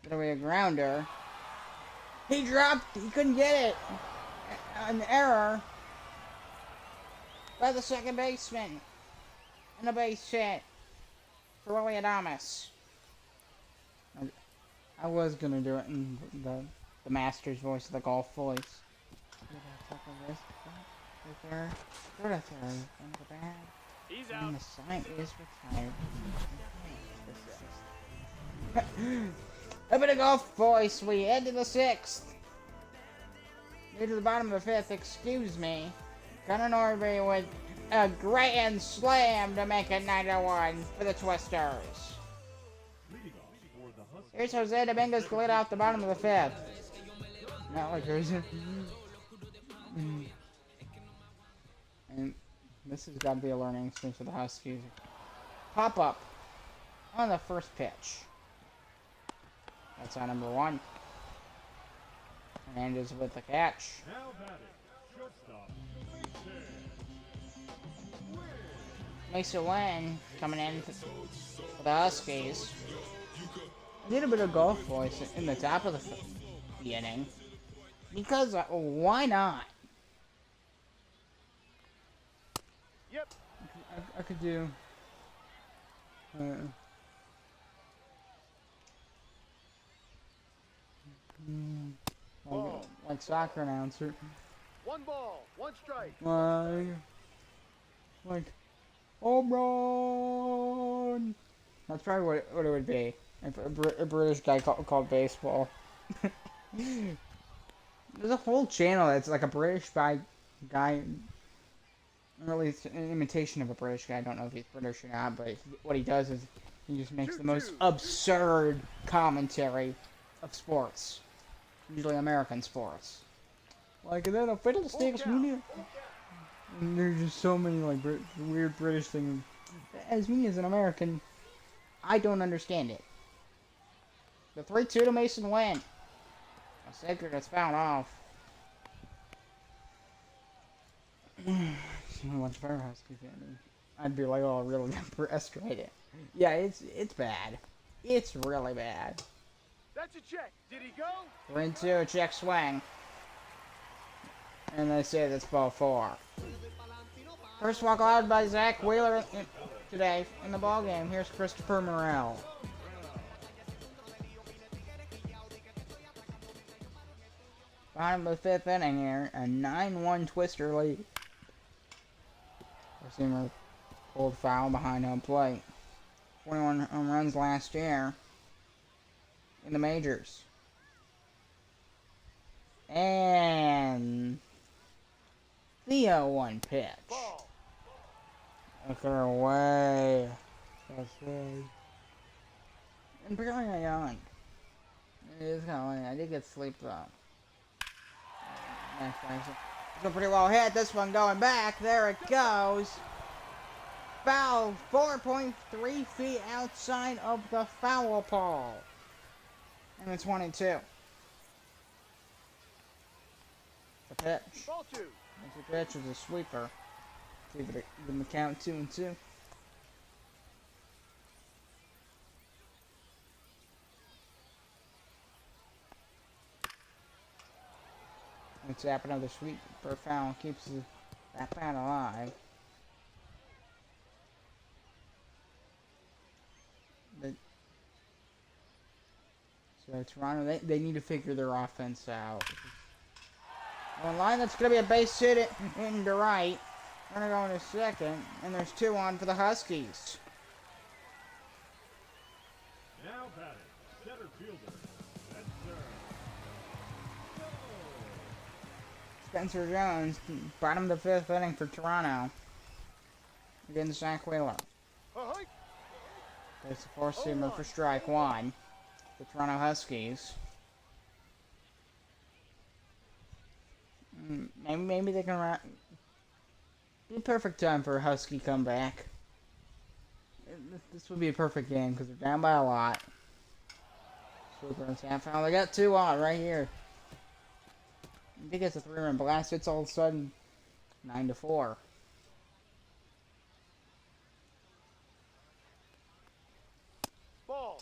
Get away a grounder. He dropped. He couldn't get it. An error by the second baseman. And a base hit for Willie Adamas. I was gonna do it in the master's voice of the golf voice, Top of this right there. Throw that there. Under the bag.
He's
And
out.
the sign is retired. A bit of golf, boys. We head to the 6th. Near to the bottom of the 5th, excuse me. Connor Norby with a grand slam to make it 9-1 for the Twisters.
Leading off for the Huskies.
Here's Jose Dominguez to lead off the bottom of the 5th. Not like there's And this has got to be a learning experience for the Huskies. Pop up on the first pitch. That's on number 1. Hernandez with the catch.
Now batting, shortstop,
Lisa Lynn coming in for the Huskies. A little bit of golf voice in the top of the inning. Because, why not?
Yep.
I could do... like soccer announcer.
1 ball, 1 strike.
Like, home run! That's probably what it would be. If a British guy called baseball. There's a whole channel that's like a British guy, or at least an imitation of a British guy. I don't know if he's British or not, but what he does is he just makes the most absurd commentary of sports. Usually American sports. Like, and then a Fiddlesticks Media. And there's just so many, like, weird British things. As me, as an American, I don't understand it. The 3-2 to Mason win. A secret that's found off. Much better Husky fan. I'd be like, oh, really impressed right it. Yeah, it's bad. It's really bad.
That's a check. Did he go?
3-2, check swing. And they say that's ball 4. First walk allowed by Zach Wheeler today in the ball game. Here's Christopher Morel. Bottom of the 5th inning here, a 9-1 Twister lead. Receiver pulled foul behind home plate. 21 home runs last year in the majors. And the 0-1 pitch.
Ball.
Look her away. That's right. And barely young. It is kind of late. I did get sleep though. Nice. It's a pretty well hit. This one going back. There it goes. Foul 4.3 feet outside of the foul pole. And it's 22. The pitch.
Ball 2.
The pitch is a sweeper. Give the count 2-2. It's happening another sweeper foul keeps that bat alive. So Toronto, they need to figure their offense out. On line, that's going to be a base hit into right. We're going to go into second, and there's 2 on for the Huskies.
now batting, center fielder,
Spencer Jones, bottom of the 5th inning for Toronto. Against Zach Wheeler.
Ahoy.
There's the 4-seamer for strike 1. The Toronto Huskies. Maybe they can be a perfect time for a Husky comeback. This would be a perfect game because they're down by a lot. Super and half foul. They got 2 on right here. If he gets a 3-run blast, it's all of a sudden 9-4.
Ball.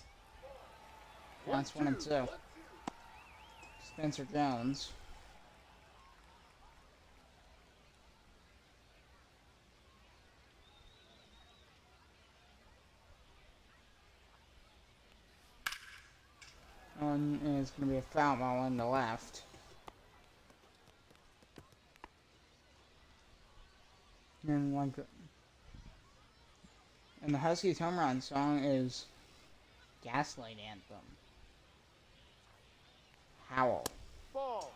That's 1-2. Spencer Jones. And it's going to be a foul ball in the left. And like, and the Huskies home run song is Gaslight Anthem. Howl.
Ball.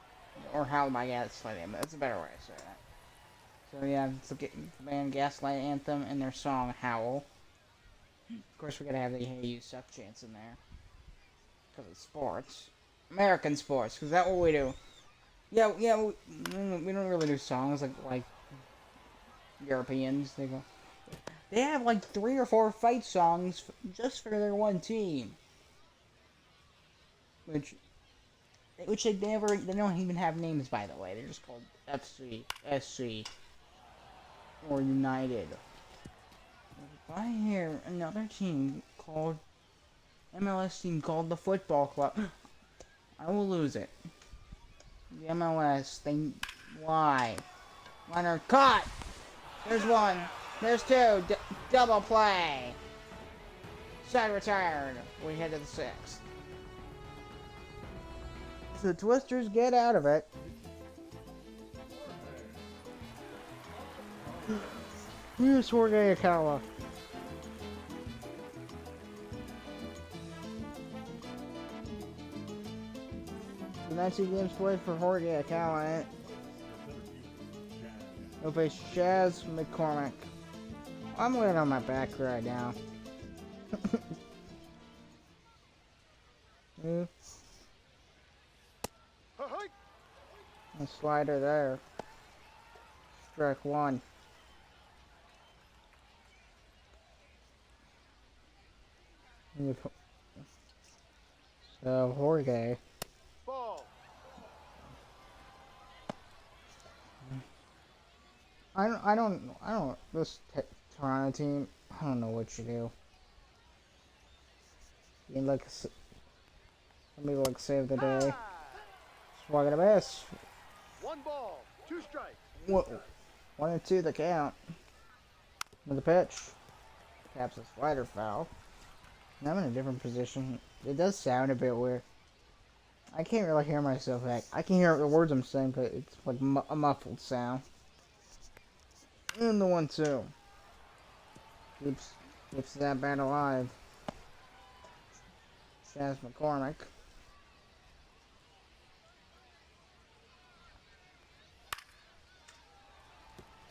Or Howl by Gaslight Anthem. That's a better way to say that. So yeah, it's the band Gaslight Anthem and their song Howl. Of course, we gotta have the Hey You Suck chants in there. Because it's sports. American sports, because that's what we do. Yeah, we don't really do songs like Europeans. They have like 3 or 4 fight songs just for their one team. Which they don't even have names, by the way. They're just called FC, SC, or United. If I hear another team called MLS team called the Football Club, I will lose it. The MLS, why? Leonard caught. There's one. There's two. Double play. Side retired. We head to the 6th. The Twisters get out of it. Here's Jorge Akawa. The 19 games played for Jorge Akawa. He'll face Chaz McCormick. I'm laying on my back right now. A slider there. Strike 1. So Jorge.
Ball.
I don't. This Toronto team. I don't know what you do. You like somebody like save the day. Swag and a miss.
1 ball, 2 strikes.
1 and 2 the count. With the pitch. Caps a slider foul. And I'm in a different position. It does sound a bit weird. I can't really hear myself. I can hear the words I'm saying, but it's like a muffled sound. And the 1-2. Keeps that bat alive. Chaz McCormick.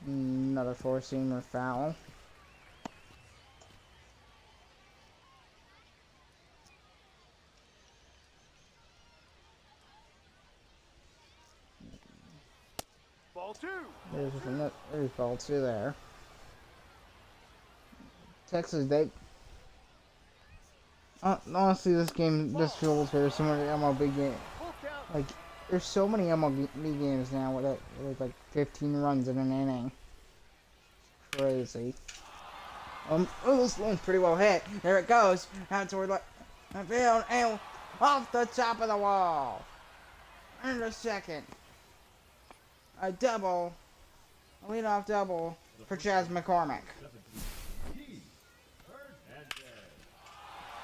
Another 4-seamer foul.
Ball 2.
There's ball 2 there. Texas, honestly, this feels very similar to MLB game.
Full count.
Like, there's so many MLB games now with like 15 runs in an inning. It's crazy. This one's pretty well hit. There it goes. Out toward the field and off the top of the wall. And a second. A double. A leadoff double for Chaz McCormick.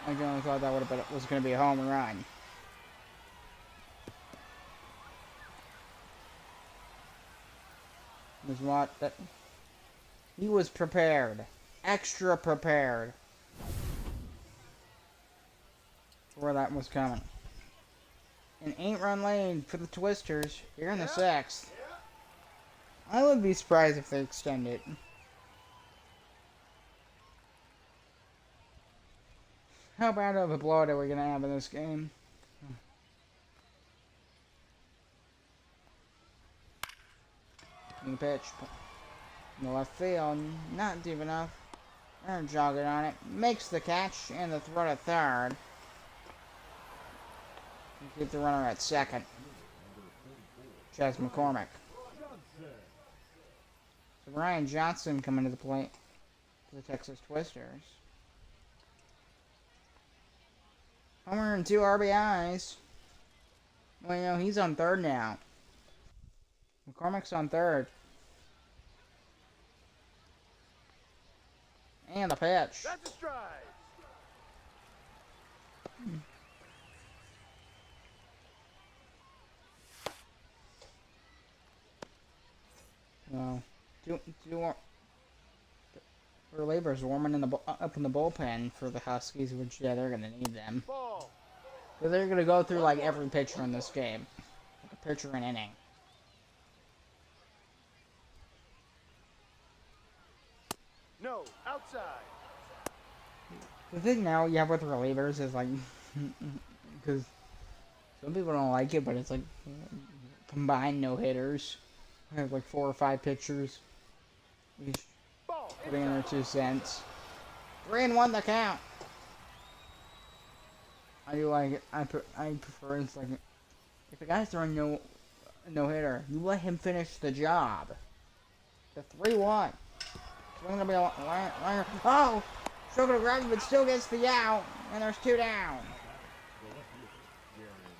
I generally thought that was going to be a home run. He was prepared, extra prepared for where that was coming. An 8-run lead for the Twisters here in the 6th. I would be surprised if they extend it. How bad of a blowout are we going to have in this game? New pitch. In the left field. Not deep enough. They're jogging on it. Makes the catch and the throw to third. Keep the runner at second. Chaz McCormick. So Ryan Johnson coming to the plate for the Texas Twisters. Homer and 2 RBIs. Well, you know, he's on third now. McCormick's on third. And the pitch.
That's a strike.
Well, two relievers warming in the up in the bullpen for the Huskies, which yeah, they're gonna need them.
Ball.
So they're gonna go through like every pitcher in this game, like a pitcher an inning.
No. Outside.
The thing now you have with relievers is like, because some people don't like it, but it's like combined no hitters. I have like 4 or 5 pitchers, each
Ball.
putting in their 2 cents. 3-1 the count. I do like it. I prefer it's like if a guy's throwing no hitter, you let him finish the job. The 3-1. It's gonna be a oh, stroke of gravity, but still gets the out, and there's 2 down.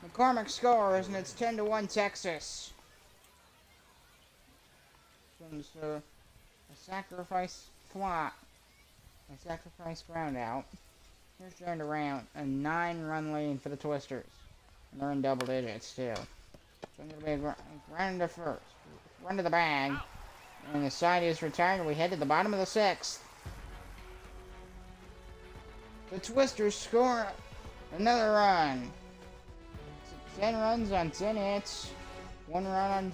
McCormick scores, and it's 10-1 Texas. So a sacrifice flop, a sacrifice ground out. Here's turned around a 9-run lead for the Twisters, and they're in double digits too. So it's gonna be a ground to first, run to the bag, and the side is retired. We head to the bottom of the 6th. The Twisters score another run. 10 runs on 10 hits, 1 run on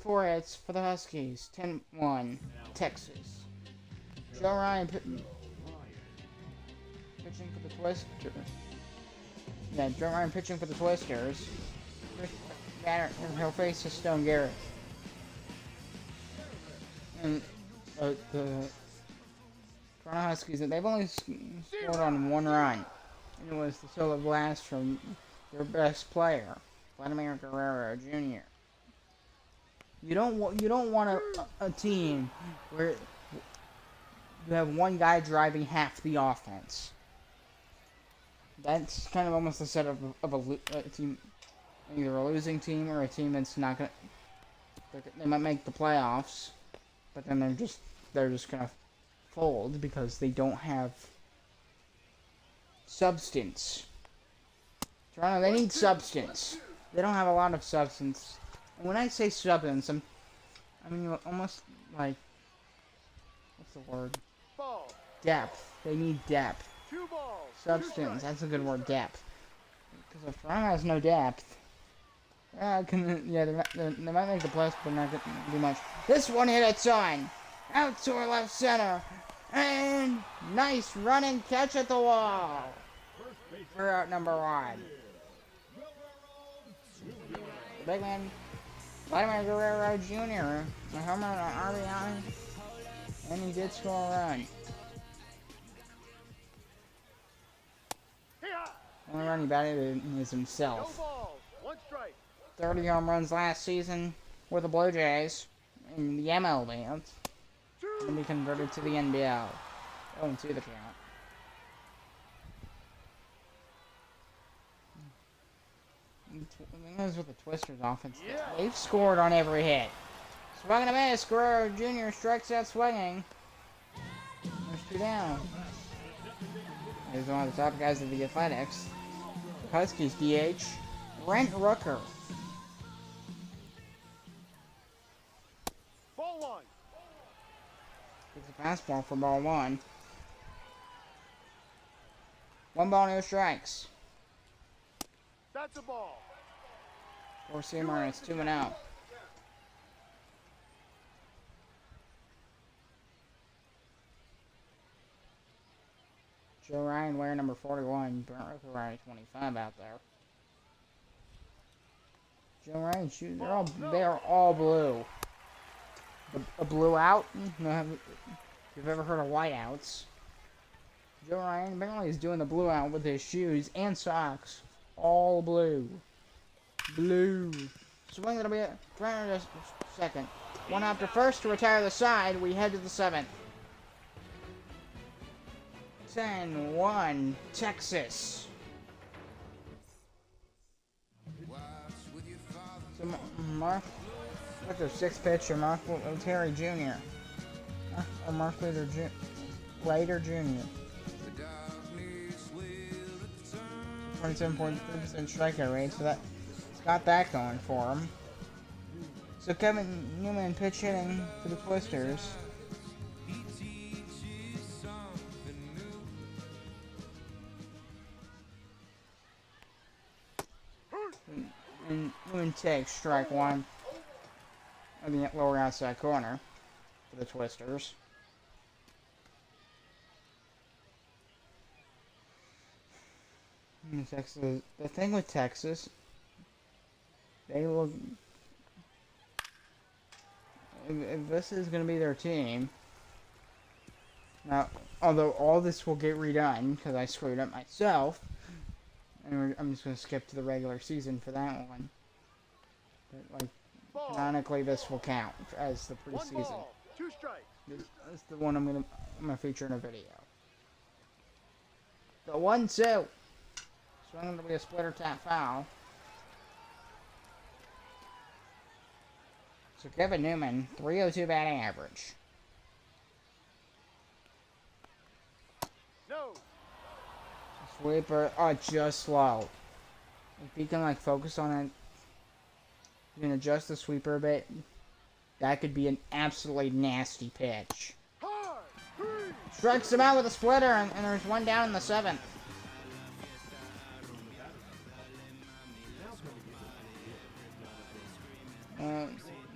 4 hits for the Huskies. 10-1 Texas. Joe Ryan pitching for the Twisters. Yeah, Joe Ryan pitching for the Twisters. First batter, he'll face a Stone Garrett. And the Toronto Huskies, they've only scored on 1 run. And it was the solo blast from their best player, Vladimir Guerrero Jr. You don't want a team where you have one guy driving half the offense. That's kind of almost the setup of a team, either a losing team or a team that's not gonna. They might make the playoffs, but then they're just gonna fold because they don't have substance. Toronto, they need substance. They don't have a lot of substance. And when I say substance, I mean almost like, what's the word?
Ball.
Depth. They need depth.
2 balls.
Substance. That's a good word. Depth. Because if Toronto has no depth, they might make the playoffs, but they're not going to do much. This one hit a ton. Out to our left center. And nice running catch at the wall. We're out number 1. The big man, Vladimir Guerrero Jr. A home run on RBI. And he did score a run. The only run he batted is
No
himself.
balls. 1 strike.
30 home runs last season with the Blue Jays in the MLB. And be converted to the NBL. Oh, to the count. The thing is with the Twisters offense, they've scored on every hit. Swung and a miss. Guerrero Jr. strikes out swinging. There's 2 down. He's one of the top guys of the Athletics. Huskies DH, Brent Rooker.
Ball 1.
It's a fastball for ball 1. 1 ball, no strikes.
That's a ball.
4-seamer, and it's 2-0. Joe Ryan wearing number 41, Brent Rooker wearing 25 out there. Joe Ryan shooting, they're all blue. A blue out? No, if you've ever heard of white outs. Joe Ryan apparently is doing the blue out with his shoes and socks. All blue. Blue. Swing that'll be a second. 1 after first to retire the side. We head to the 7th. 10-1 Texas. So Mark, what's their 6th pitcher? Mark Terry Jr. Or Mark Later Jr. 27.3% strikeout rate, so that's got that going for him. So Kevin Newman pitch hitting for the Twisters. And Moon takes strike one on the lower outside corner for the Twisters. Texas, the thing with Texas, they will. If this is going to be their team. Now, although all this will get redone because I screwed up myself, and I'm just going to skip to the regular season for that one. But, like, canonically, this will count as the preseason.
1 ball, 2 strikes.
This is the one I'm gonna feature in a video. The 1-2. So I'm going to be a splitter tap foul. So Kevin Newman, 302 batting average.
No.
Sweeper, just slow. If you can like focus on it, you can adjust the sweeper a bit. That could be an absolutely nasty pitch.
Hard.
Strikes him out with a splitter, and there's one down in the 7th.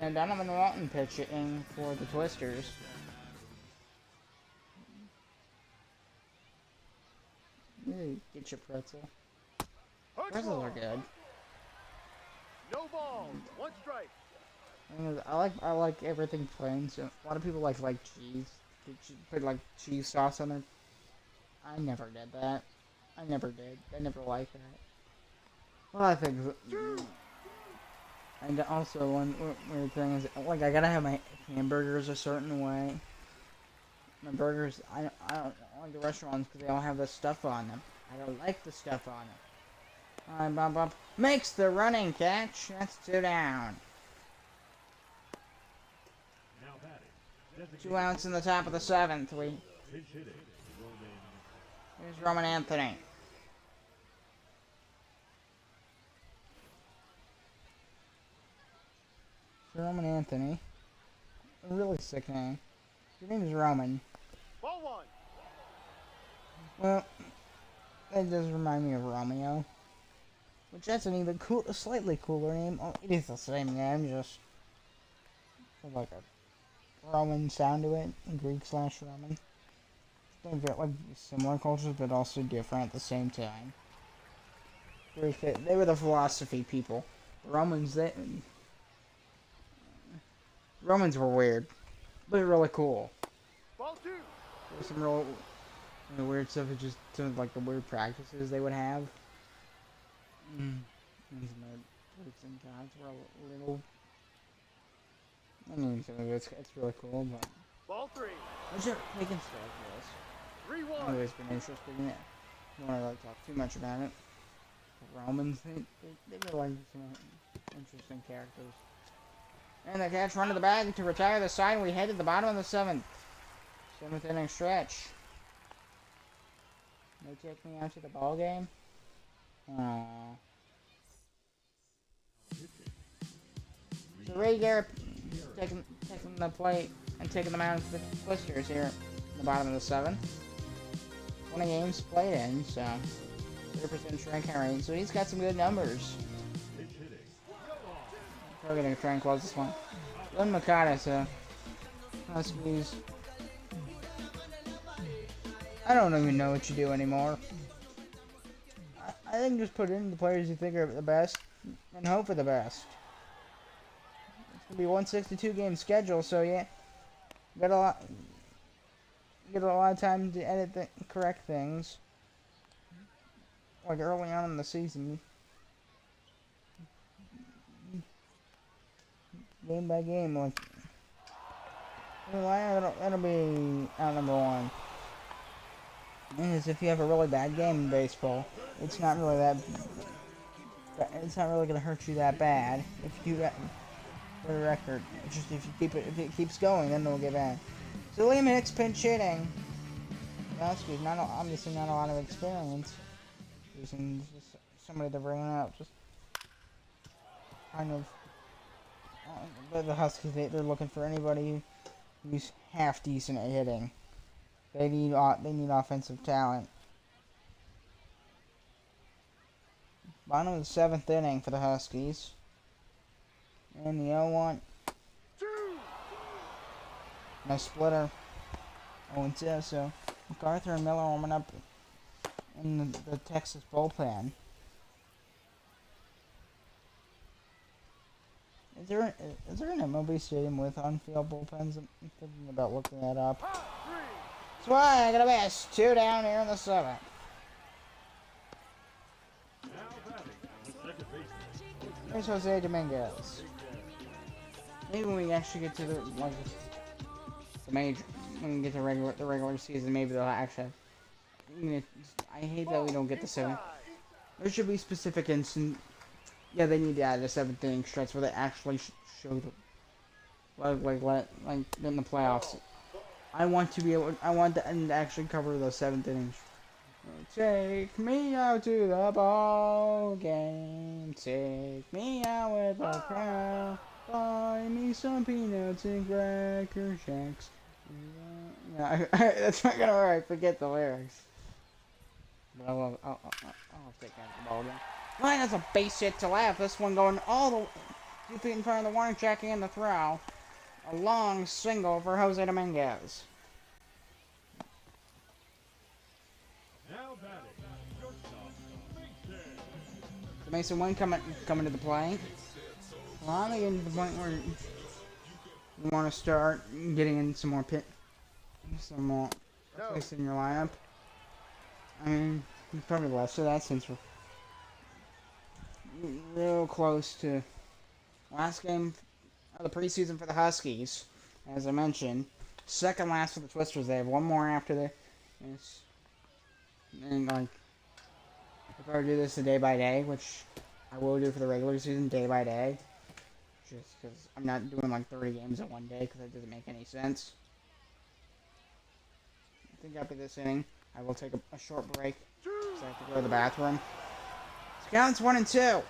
And Donovan Walton pitching for the Twisters. Ooh, get your pretzel. Pretzels are good.
No ball. 1 strike.
I like everything plain. So a lot of people like cheese. Put like cheese sauce on it. I never did that. I never liked that. Well, I think. And also one weird thing is like I gotta have my hamburgers a certain way. My burgers, I don't like the restaurants because they all have this stuff on them. I don't like the stuff on them. Alright, bump up. Makes the running catch. That's 2 down.
Now batting.
2 outs in the top of the 7th.
Pinch hitting.
Here's Roman Anthony. Roman Anthony. A really sick name. Your name is Roman.
Ball 1.
Well, that does remind me of Romeo. Which that's an even a slightly cooler name. Oh, it is the same name, just with like a Roman sound to it. Greek/Roman. They've got like similar cultures, but also different at the same time. They were the philosophy people. The Romans were weird, but really cool.
Ball 2.
There was some real weird stuff. Just some of like the weird practices they would have. And some of the Greeks and gods were a little. I mean, some of it's really cool, but.
Ball 3.
What's your taking stuff for this?
3-1.
I've always been interested in it. I don't want to like talk too much about it. The Romans, they were like some interesting characters. And the catch run to the bag to retire the side. We head to the bottom of the 7th. 7th inning stretch. They take me out to the ball game. Aww. So Ray Garrett taking the plate and taking the mound for the Twisters here in the bottom of the 7th. 20 games played in, so 30% strikeout rate. So he's got some good numbers. We're gonna try and close this one. Glenn Makata, so Huskies. I don't even know what you do anymore. I think just put in the players you think are the best and hope for the best. It's gonna be 162 game schedule, so yeah, get a lot of time to edit correct things, like early on in the season. Game by game, like that'll be out number 1. And as if you have a really bad game in baseball, it's not really gonna hurt you that bad if you get for the record. It's just if it keeps going, then it'll get bad. So Liam Hicks pinch hitting. Huskies, obviously not a lot of experience. Just somebody to bring up, just kind of. But the Huskies, they're looking for anybody who's half decent at hitting. They need offensive talent. Bottom of the 7th inning for the Huskies. And the 0-1.
Two.
Nice splitter. 0-2. So MacArthur and Miller warming up in the Texas bullpen. Is there an MLB stadium with on-field bullpens? I'm thinking about looking that up. Swing and a miss. 2 down here in the 7th.
Now batting the second baseman.
Here's Jose Dominguez. Maybe when we actually get to the major, when we get to the regular season, maybe they'll actually. I hate that we don't get the 7th. There should be specific instance. Yeah, they need to add a 7th inning stretch where they actually show the like in the playoffs. I want them to actually cover those 7th innings. Take me out to the ball game. Take me out with a crowd. Buy me some peanuts and cracker shacks. Yeah, that's not gonna work. Forget the lyrics. But I'll take out the ball again. Line has a base hit to left. This one going all the 2 feet in front of the warning track and the throw. A long single for Jose Dominguez.
Now batting shortstop, Mason.
So Mason Wynn coming to the plate. Finally getting to the point where you want to start getting in some more place in your lineup. I mean, probably less of that since we're real close to last game of the preseason for the Huskies. As I mentioned, second last for the Twisters. They have one more after this. And like, if I were to do this a day by day, which I will do for the regular season day by day, just because I'm not doing like 30 games in one day because that doesn't make any sense. I think after this inning, I will take a short break because I have to go to the bathroom. Counts 1 and 2. A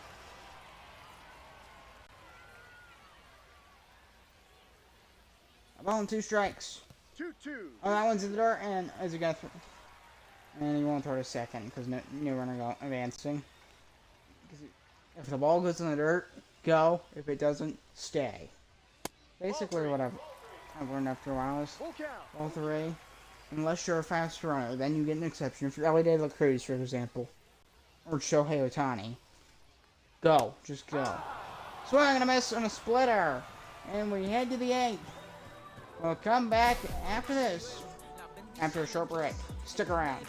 ball and 2 strikes.
2-2.
Oh, that one's in the dirt, and as he got through, and he won't throw to second because no runner advancing. If the ball goes in the dirt, go. If it doesn't, stay. Basically, what I've learned after a while is
Full count.
ball 3. Unless you're a fast runner, then you get an exception. If you're Ellie De La Cruz, for example, or Shohei Ohtani, go. Just go. Swing and a miss on a splitter. And we head to the 8th. We'll come back after this. After a short break. Stick around.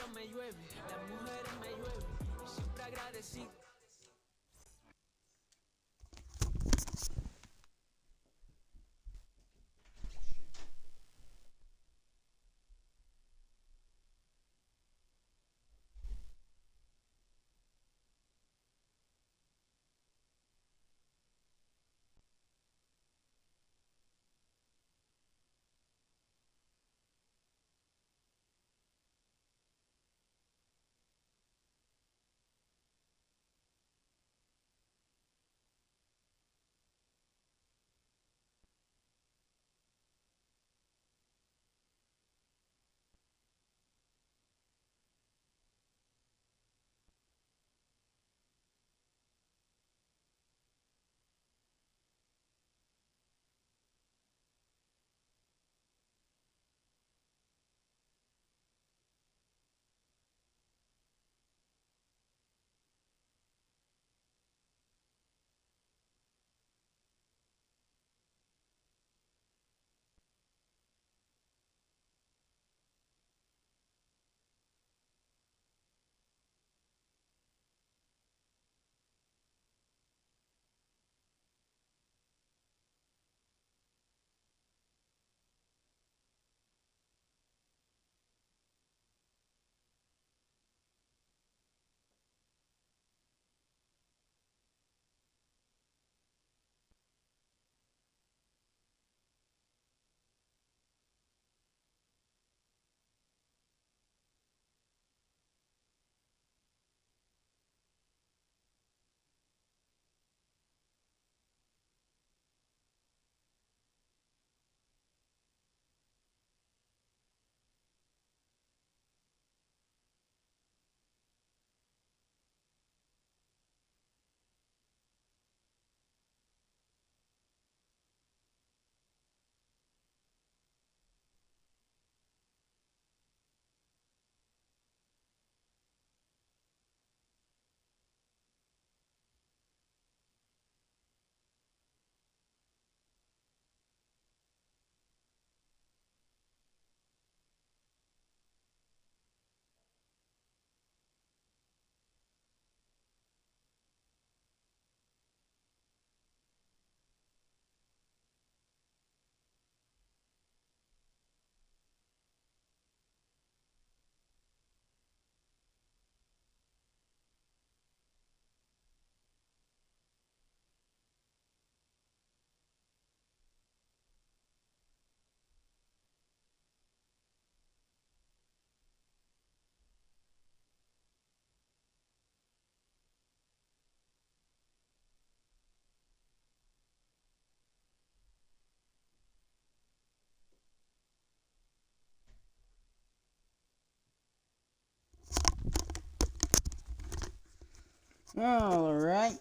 Alright.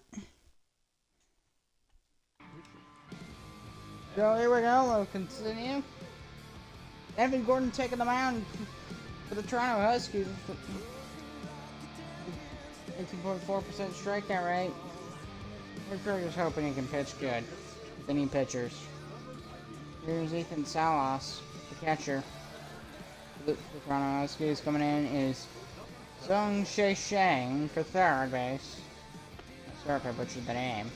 So here we go, we'll continue. Evan Gordon taking the mound for the Toronto Huskies. 18.4% strikeout rate. We're just hoping he can pitch good. They need pitchers. Here's Ethan Salas, the catcher. The Toronto Huskies coming in is Sung Shea Shang for third base. Sorry if I butchered the name.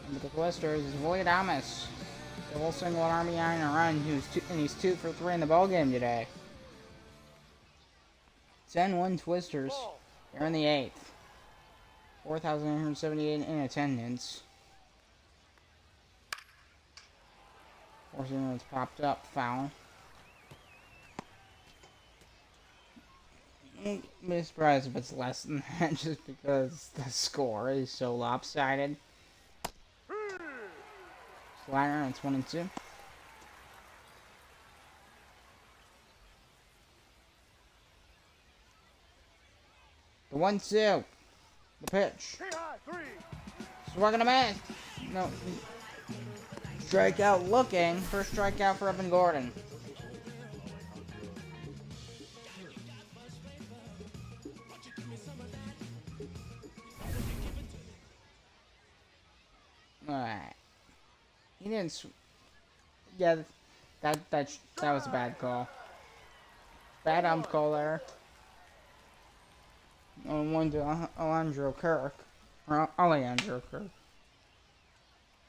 And with the Twisters is Willie Adamas. Double single at RBI and a run. He's 2 for 3 in the ballgame today. 10-1 Twisters. They're in the 8th. 4,878 in attendance. Fortunately, it's popped up. Foul. I'd be surprised if it's less than that, just because the score is so lopsided. Slider and it's 1-2. The 1-2. The pitch. Swung and a miss. No. Strikeout looking. First strikeout for Evan Gordon. Alright. He didn't. Yeah, that was a bad call. Bad ump call there. On one to Alejandro Kirk. Or Alejandro Kirk.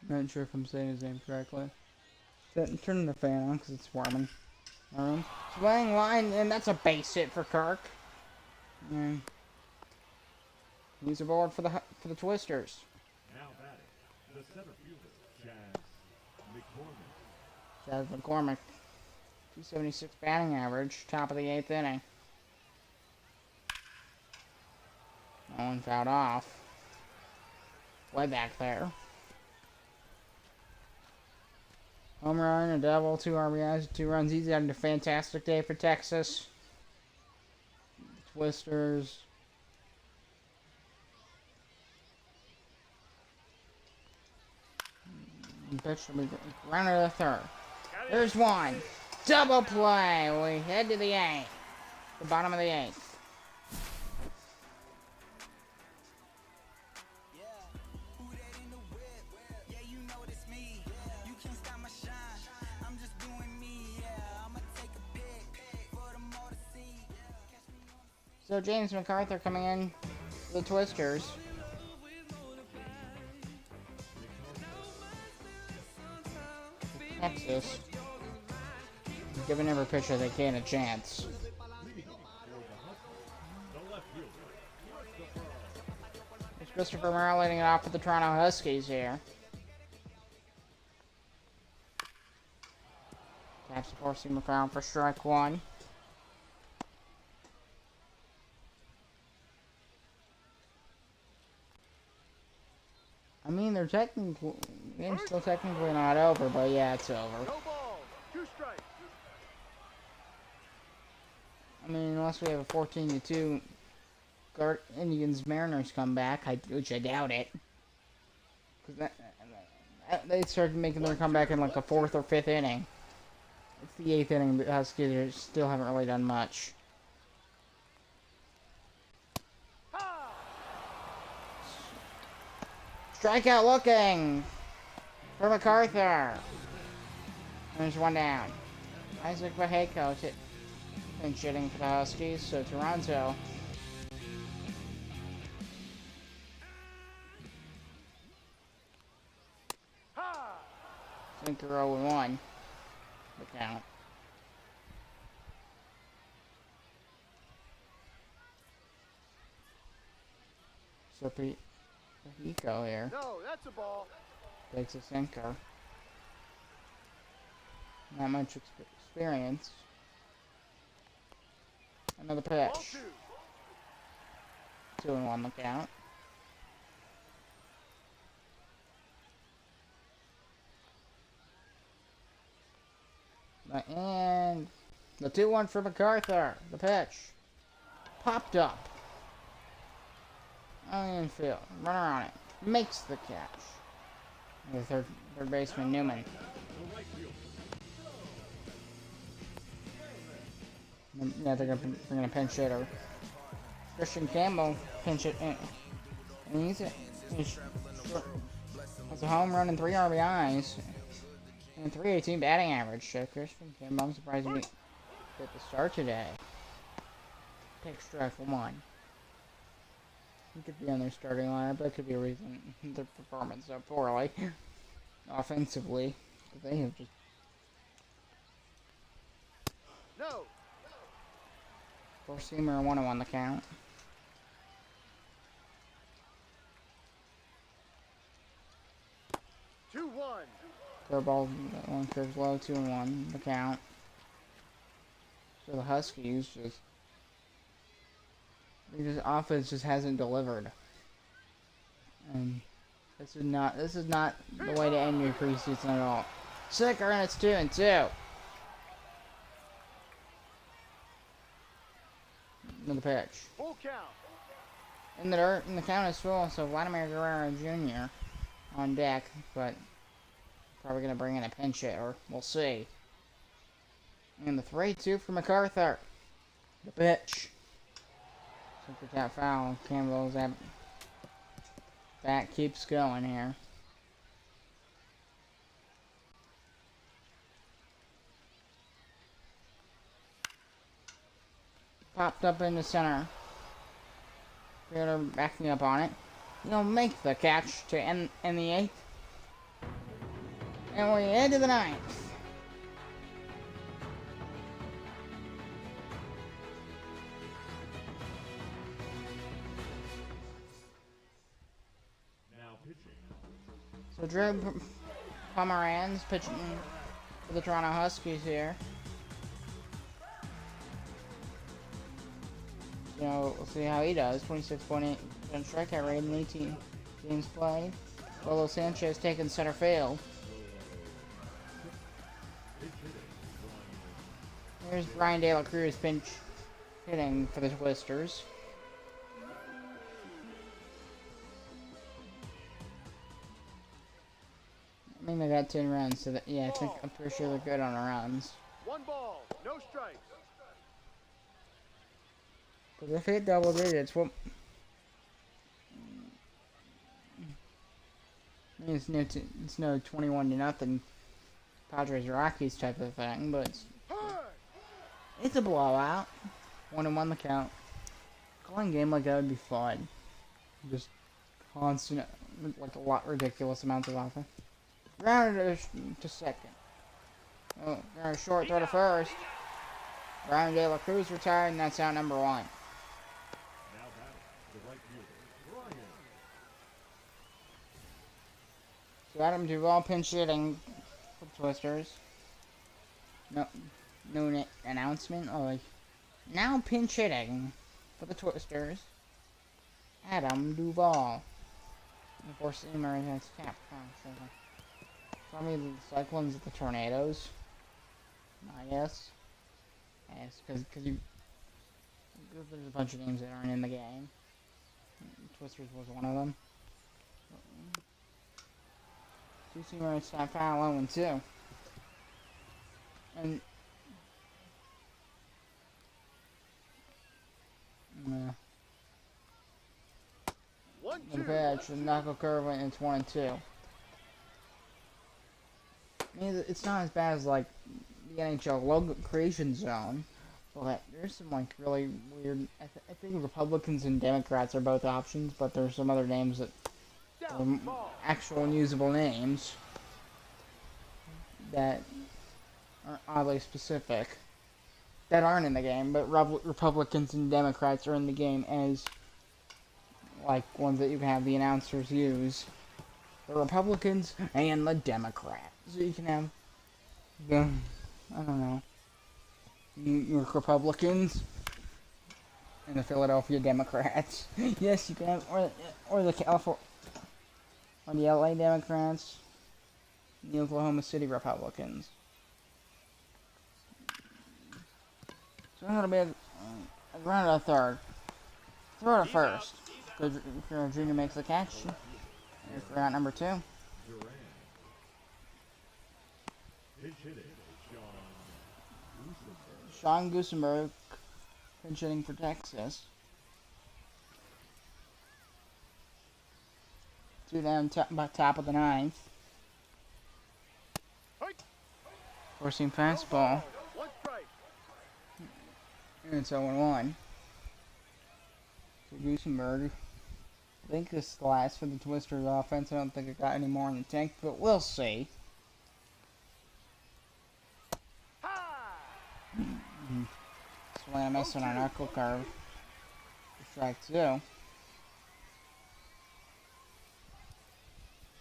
Not sure if I'm saying his name correctly. Turn the fan on because it's warming. Swing line, and that's a base hit for Kirk. And he's aboard for the Twisters.
Now batting, the center fielder,
Chaz McCormick. 276 batting average, top of the 8th inning. No one fouled off. Way back there. Home run, a double, 2 RBIs, 2 runs. He's having a fantastic day for Texas. Twisters. Pitch to be runner to the third. There's one. Double play. We head to the 8th. The bottom of the 8th. So James MacArthur coming in for the Twisters. Texas. Giving every pitcher they can a chance. It's Christopher Morrell leading it off with the Toronto Huskies here. Taps the four-seamer foul for strike 1. I mean, they're technically, game's still technically not over, but yeah, it's over.
No ball, 2 strikes.
I mean, unless we have a 14-2 Indians Mariners comeback, which I doubt it. Because they started making their comeback in like the 4th or 5th inning. It's the 8th inning, but Huskies still haven't really done much. Strikeout looking for MacArthur. There's one down. Isaac Vaheco pinch hitting for the Huskies, so Toronto. Sinker 0-1. The count. So Eco here.
No, that's a ball.
Takes a sinker. Not much experience. Another
Ball
pitch.
2.
2-1 the count. And the 2-1 for MacArthur. The pitch. Popped up. On the infield. Run around it. Makes the catch. The third baseman, Newman. Yeah, they're gonna pinch hitter. Christian Campbell pinch it in. And he's a home run and 3 RBIs. And 318 batting average. So Christian Campbell, I'm surprised he hit the start today. Take strike 1. He could be on their starting lineup. That could be a reason their performance so poorly offensively. But they have just
No.
four-seamer 1-1 the count.
Two one.
Curveball, that one curves low, 2-1 the count. So the Huskies this offense just hasn't delivered. And this is not the way to end your preseason at all. Sicker, and it's 2-2. Another pitch.
Full count.
In the dirt, and the count is full, so Vladimir Guerrero Jr. on deck, but probably going to bring in a pinch hitter. We'll see. And the 3-2 for MacArthur. The pitch. Super tap foul. Campbell's bat keeps going here. Popped up in the center. Fielder backing up on it. He'll make the catch to end the 8th. And we head to the 9th.
Now pitching.
So Drew Pomeranz pitching for the Toronto Huskies here. You know, we'll see how he does. 26.8% strikeout rate in 18 games played. Lolo Sanchez taking center field. Here's Brian De La Cruz pinch hitting for the Twisters. I mean, they got 10 runs, so that, yeah, I'm pretty sure they're good on the runs.
1 ball. No strikes.
But if they hit double digits, well, I mean, it's no 21-0 Padres Rockies type of thing, but it's a blowout. 1-1 the count. Calling a game like that would be fun. Just constant, like a lot ridiculous amounts of offense. Grounded to second. Oh, short throw to first. Brian De La Cruz retired, and that's out number 1.
Now batting, the right fielder, Brian.
So Adam Duvall pinch hitting for the Twisters. No announcement. Oh, like, now pinch hitting for the Twisters. Adam Duvall. And of course, Emer has cap. Probably the Cyclones at the Tornadoes. I guess. Yes, because there's a bunch of names that aren't in the game. Twisters was one of them. Two-seamer and snap foul 0-2. And the pitch, the knuckle curve, and it's 1-2. I mean, it's not as bad as like the NHL logo creation zone, but there's some like really weird. I think Republicans and Democrats are both options, but there's some other names that are actual usable names that are oddly specific that aren't in the game, but Republicans and Democrats are in the game as like ones that you can have the announcers use. The Republicans and the Democrats. So you can have the, I don't know, New York Republicans and the Philadelphia Democrats. Yes, you can have, or the California, or the LA Democrats, and the Oklahoma City Republicans. So that'll be a round of a third. Throw it first. Good, Junior makes the catch. Here's for out number 2.
Duran. Pitch hitting, Sean Gusenberg.
Sean Gusenberg pinch hitting for Texas. 2 down, top of the 9th. Forcing fastball.
One strike.
And it's 0-1. So Gusenberg. I think this is the last for the Twisters offense. I don't think it got any more in the tank, but we'll see. Swing a miss on an knuckle curve. Strike 2.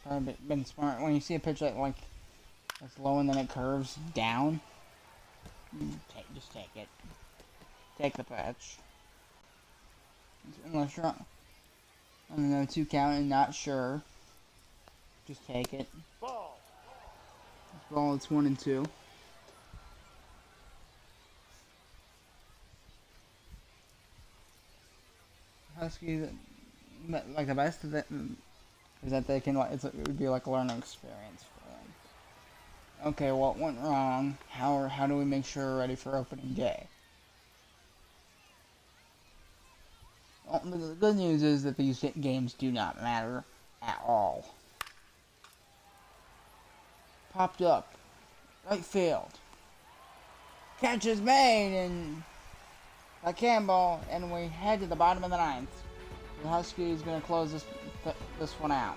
Probably been smart. When you see a pitch like that's low and then it curves down, just take it. Take the pitch. Unless you're on a 2 count and not sure, just take it.
Ball.
Ball, it's 1-2. Huskies, like the best of it is that they can, it would be like a learning experience for them. Okay, what went wrong? How do we make sure we're ready for opening day? Well, the good news is that these games do not matter at all. Popped up. Right field. Catch is made and by Campbell, and we head to the bottom of the 9th. The Huskies going to close this one out.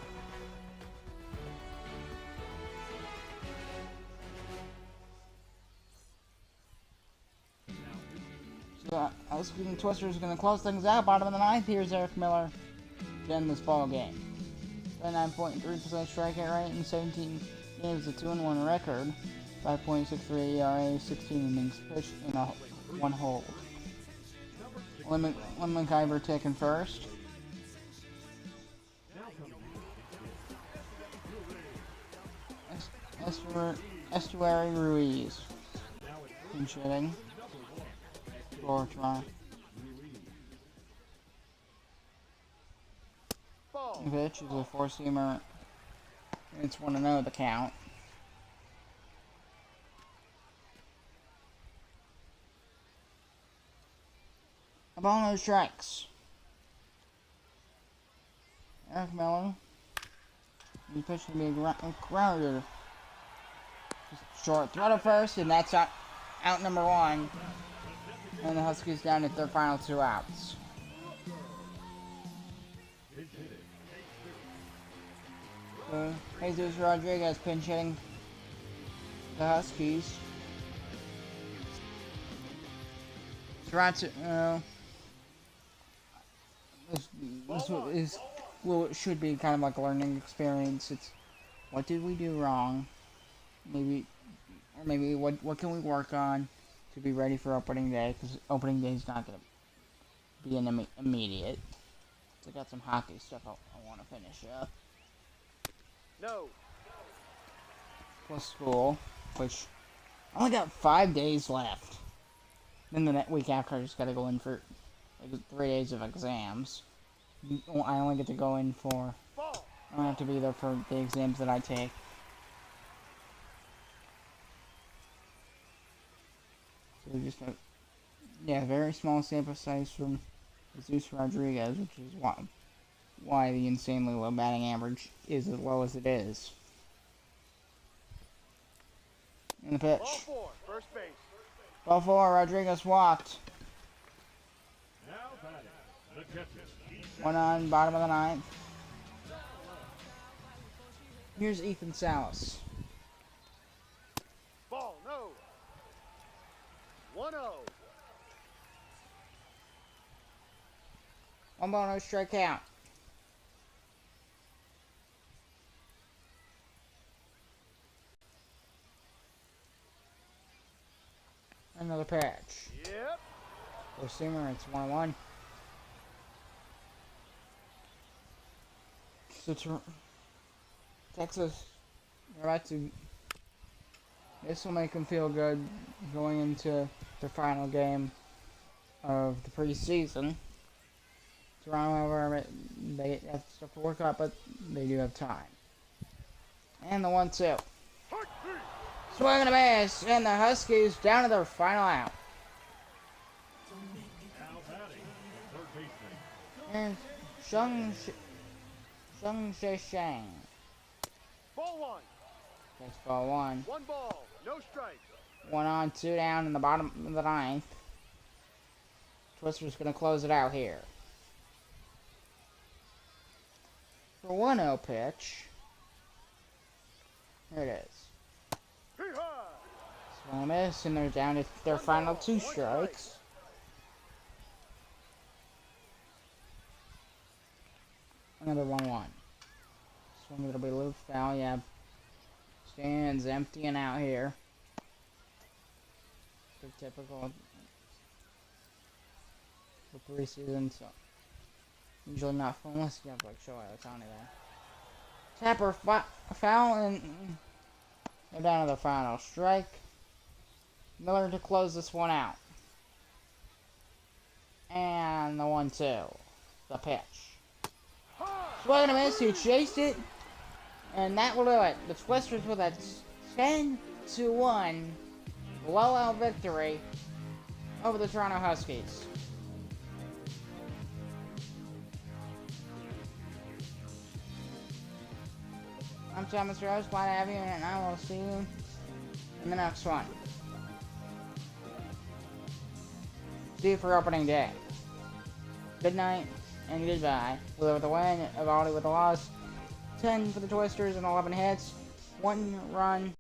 So Huskies and Twisters going to close things out. Bottom of the 9th. Here's Eric Miller to end this ball game. 29.3% strikeout rate in 17 games, a 2-1 record. 5.63 ERA, 16 innings pitched in a 1 hold. Lemon Kyber taken first. Estuary Ruiz pinch hitting for Toronto. Pitch is a 4-seamer. It's 1-0 the count. A ball, no strikes. Eric Miller. He pitched to be a grounder. Short throw to first, and that's out number 1. And the Huskies down to their final 2 outs. Jesus Rodriguez pinch hitting the Huskies. It should be kind of like a learning experience. It's what did we do wrong? Maybe what can we work on to be ready for opening day? Because opening day is not going to be an immediate. So I got some hockey stuff I want to finish up.
No.
Plus school, which I only got 5 days left. Then the next week after, I just got to go in for like 3 days of exams. I only get to go in for. I don't have to be there for the exams that I take. So just very small sample size from Jesus Rodriguez, which is why the insanely low batting average is as low as it is. In the pitch.
Ball 4, first base.
Ball 4, Rodriguez walked.
Now batting, the catcher.
1 on, bottom of the 9th. Here's Ethan Salas.
Ball, no. 1-0.
1 ball, no strike count. Another patch.
Yep.
For Seamer, it's 1-1. So Texas, they're about to. This will make them feel good going into the final game of the preseason. Toronto over, they have stuff to work out, but they do have time. And the 1-2. Swing and a miss, and the Huskies down to their final out.
Now batting, the third baseman.
And Sheng Sheng.
Ball one.
Takes ball 1.
1 ball. No strikes.
1 on, 2 down in the bottom of the 9th. Twister's going to close it out here. For 1-0 pitch. Here it is.
Hee-haw!
Swing and a miss, and they're down to their final 2 strikes. Another 1-1. Swing, it'll be a little foul. Yeah. Stands emptying out here. Pretty typical for preseason, so usually not fun unless you have like Shohei Ohtani there. Tapper foul, and they're down to the final strike. Miller to close this one out. And the 1-2. The pitch. Swing and a miss, he chased it. And that will do it. The Twisters with a 10-1 blowout victory over the Toronto Huskies. I'm Thomas Rose, glad to have you, and I will see you in the next one. See you for opening day. Good night and goodbye. Wheeler with the win, Evaldi with the loss. 10 for the Twisters and 11 hits. 1 run.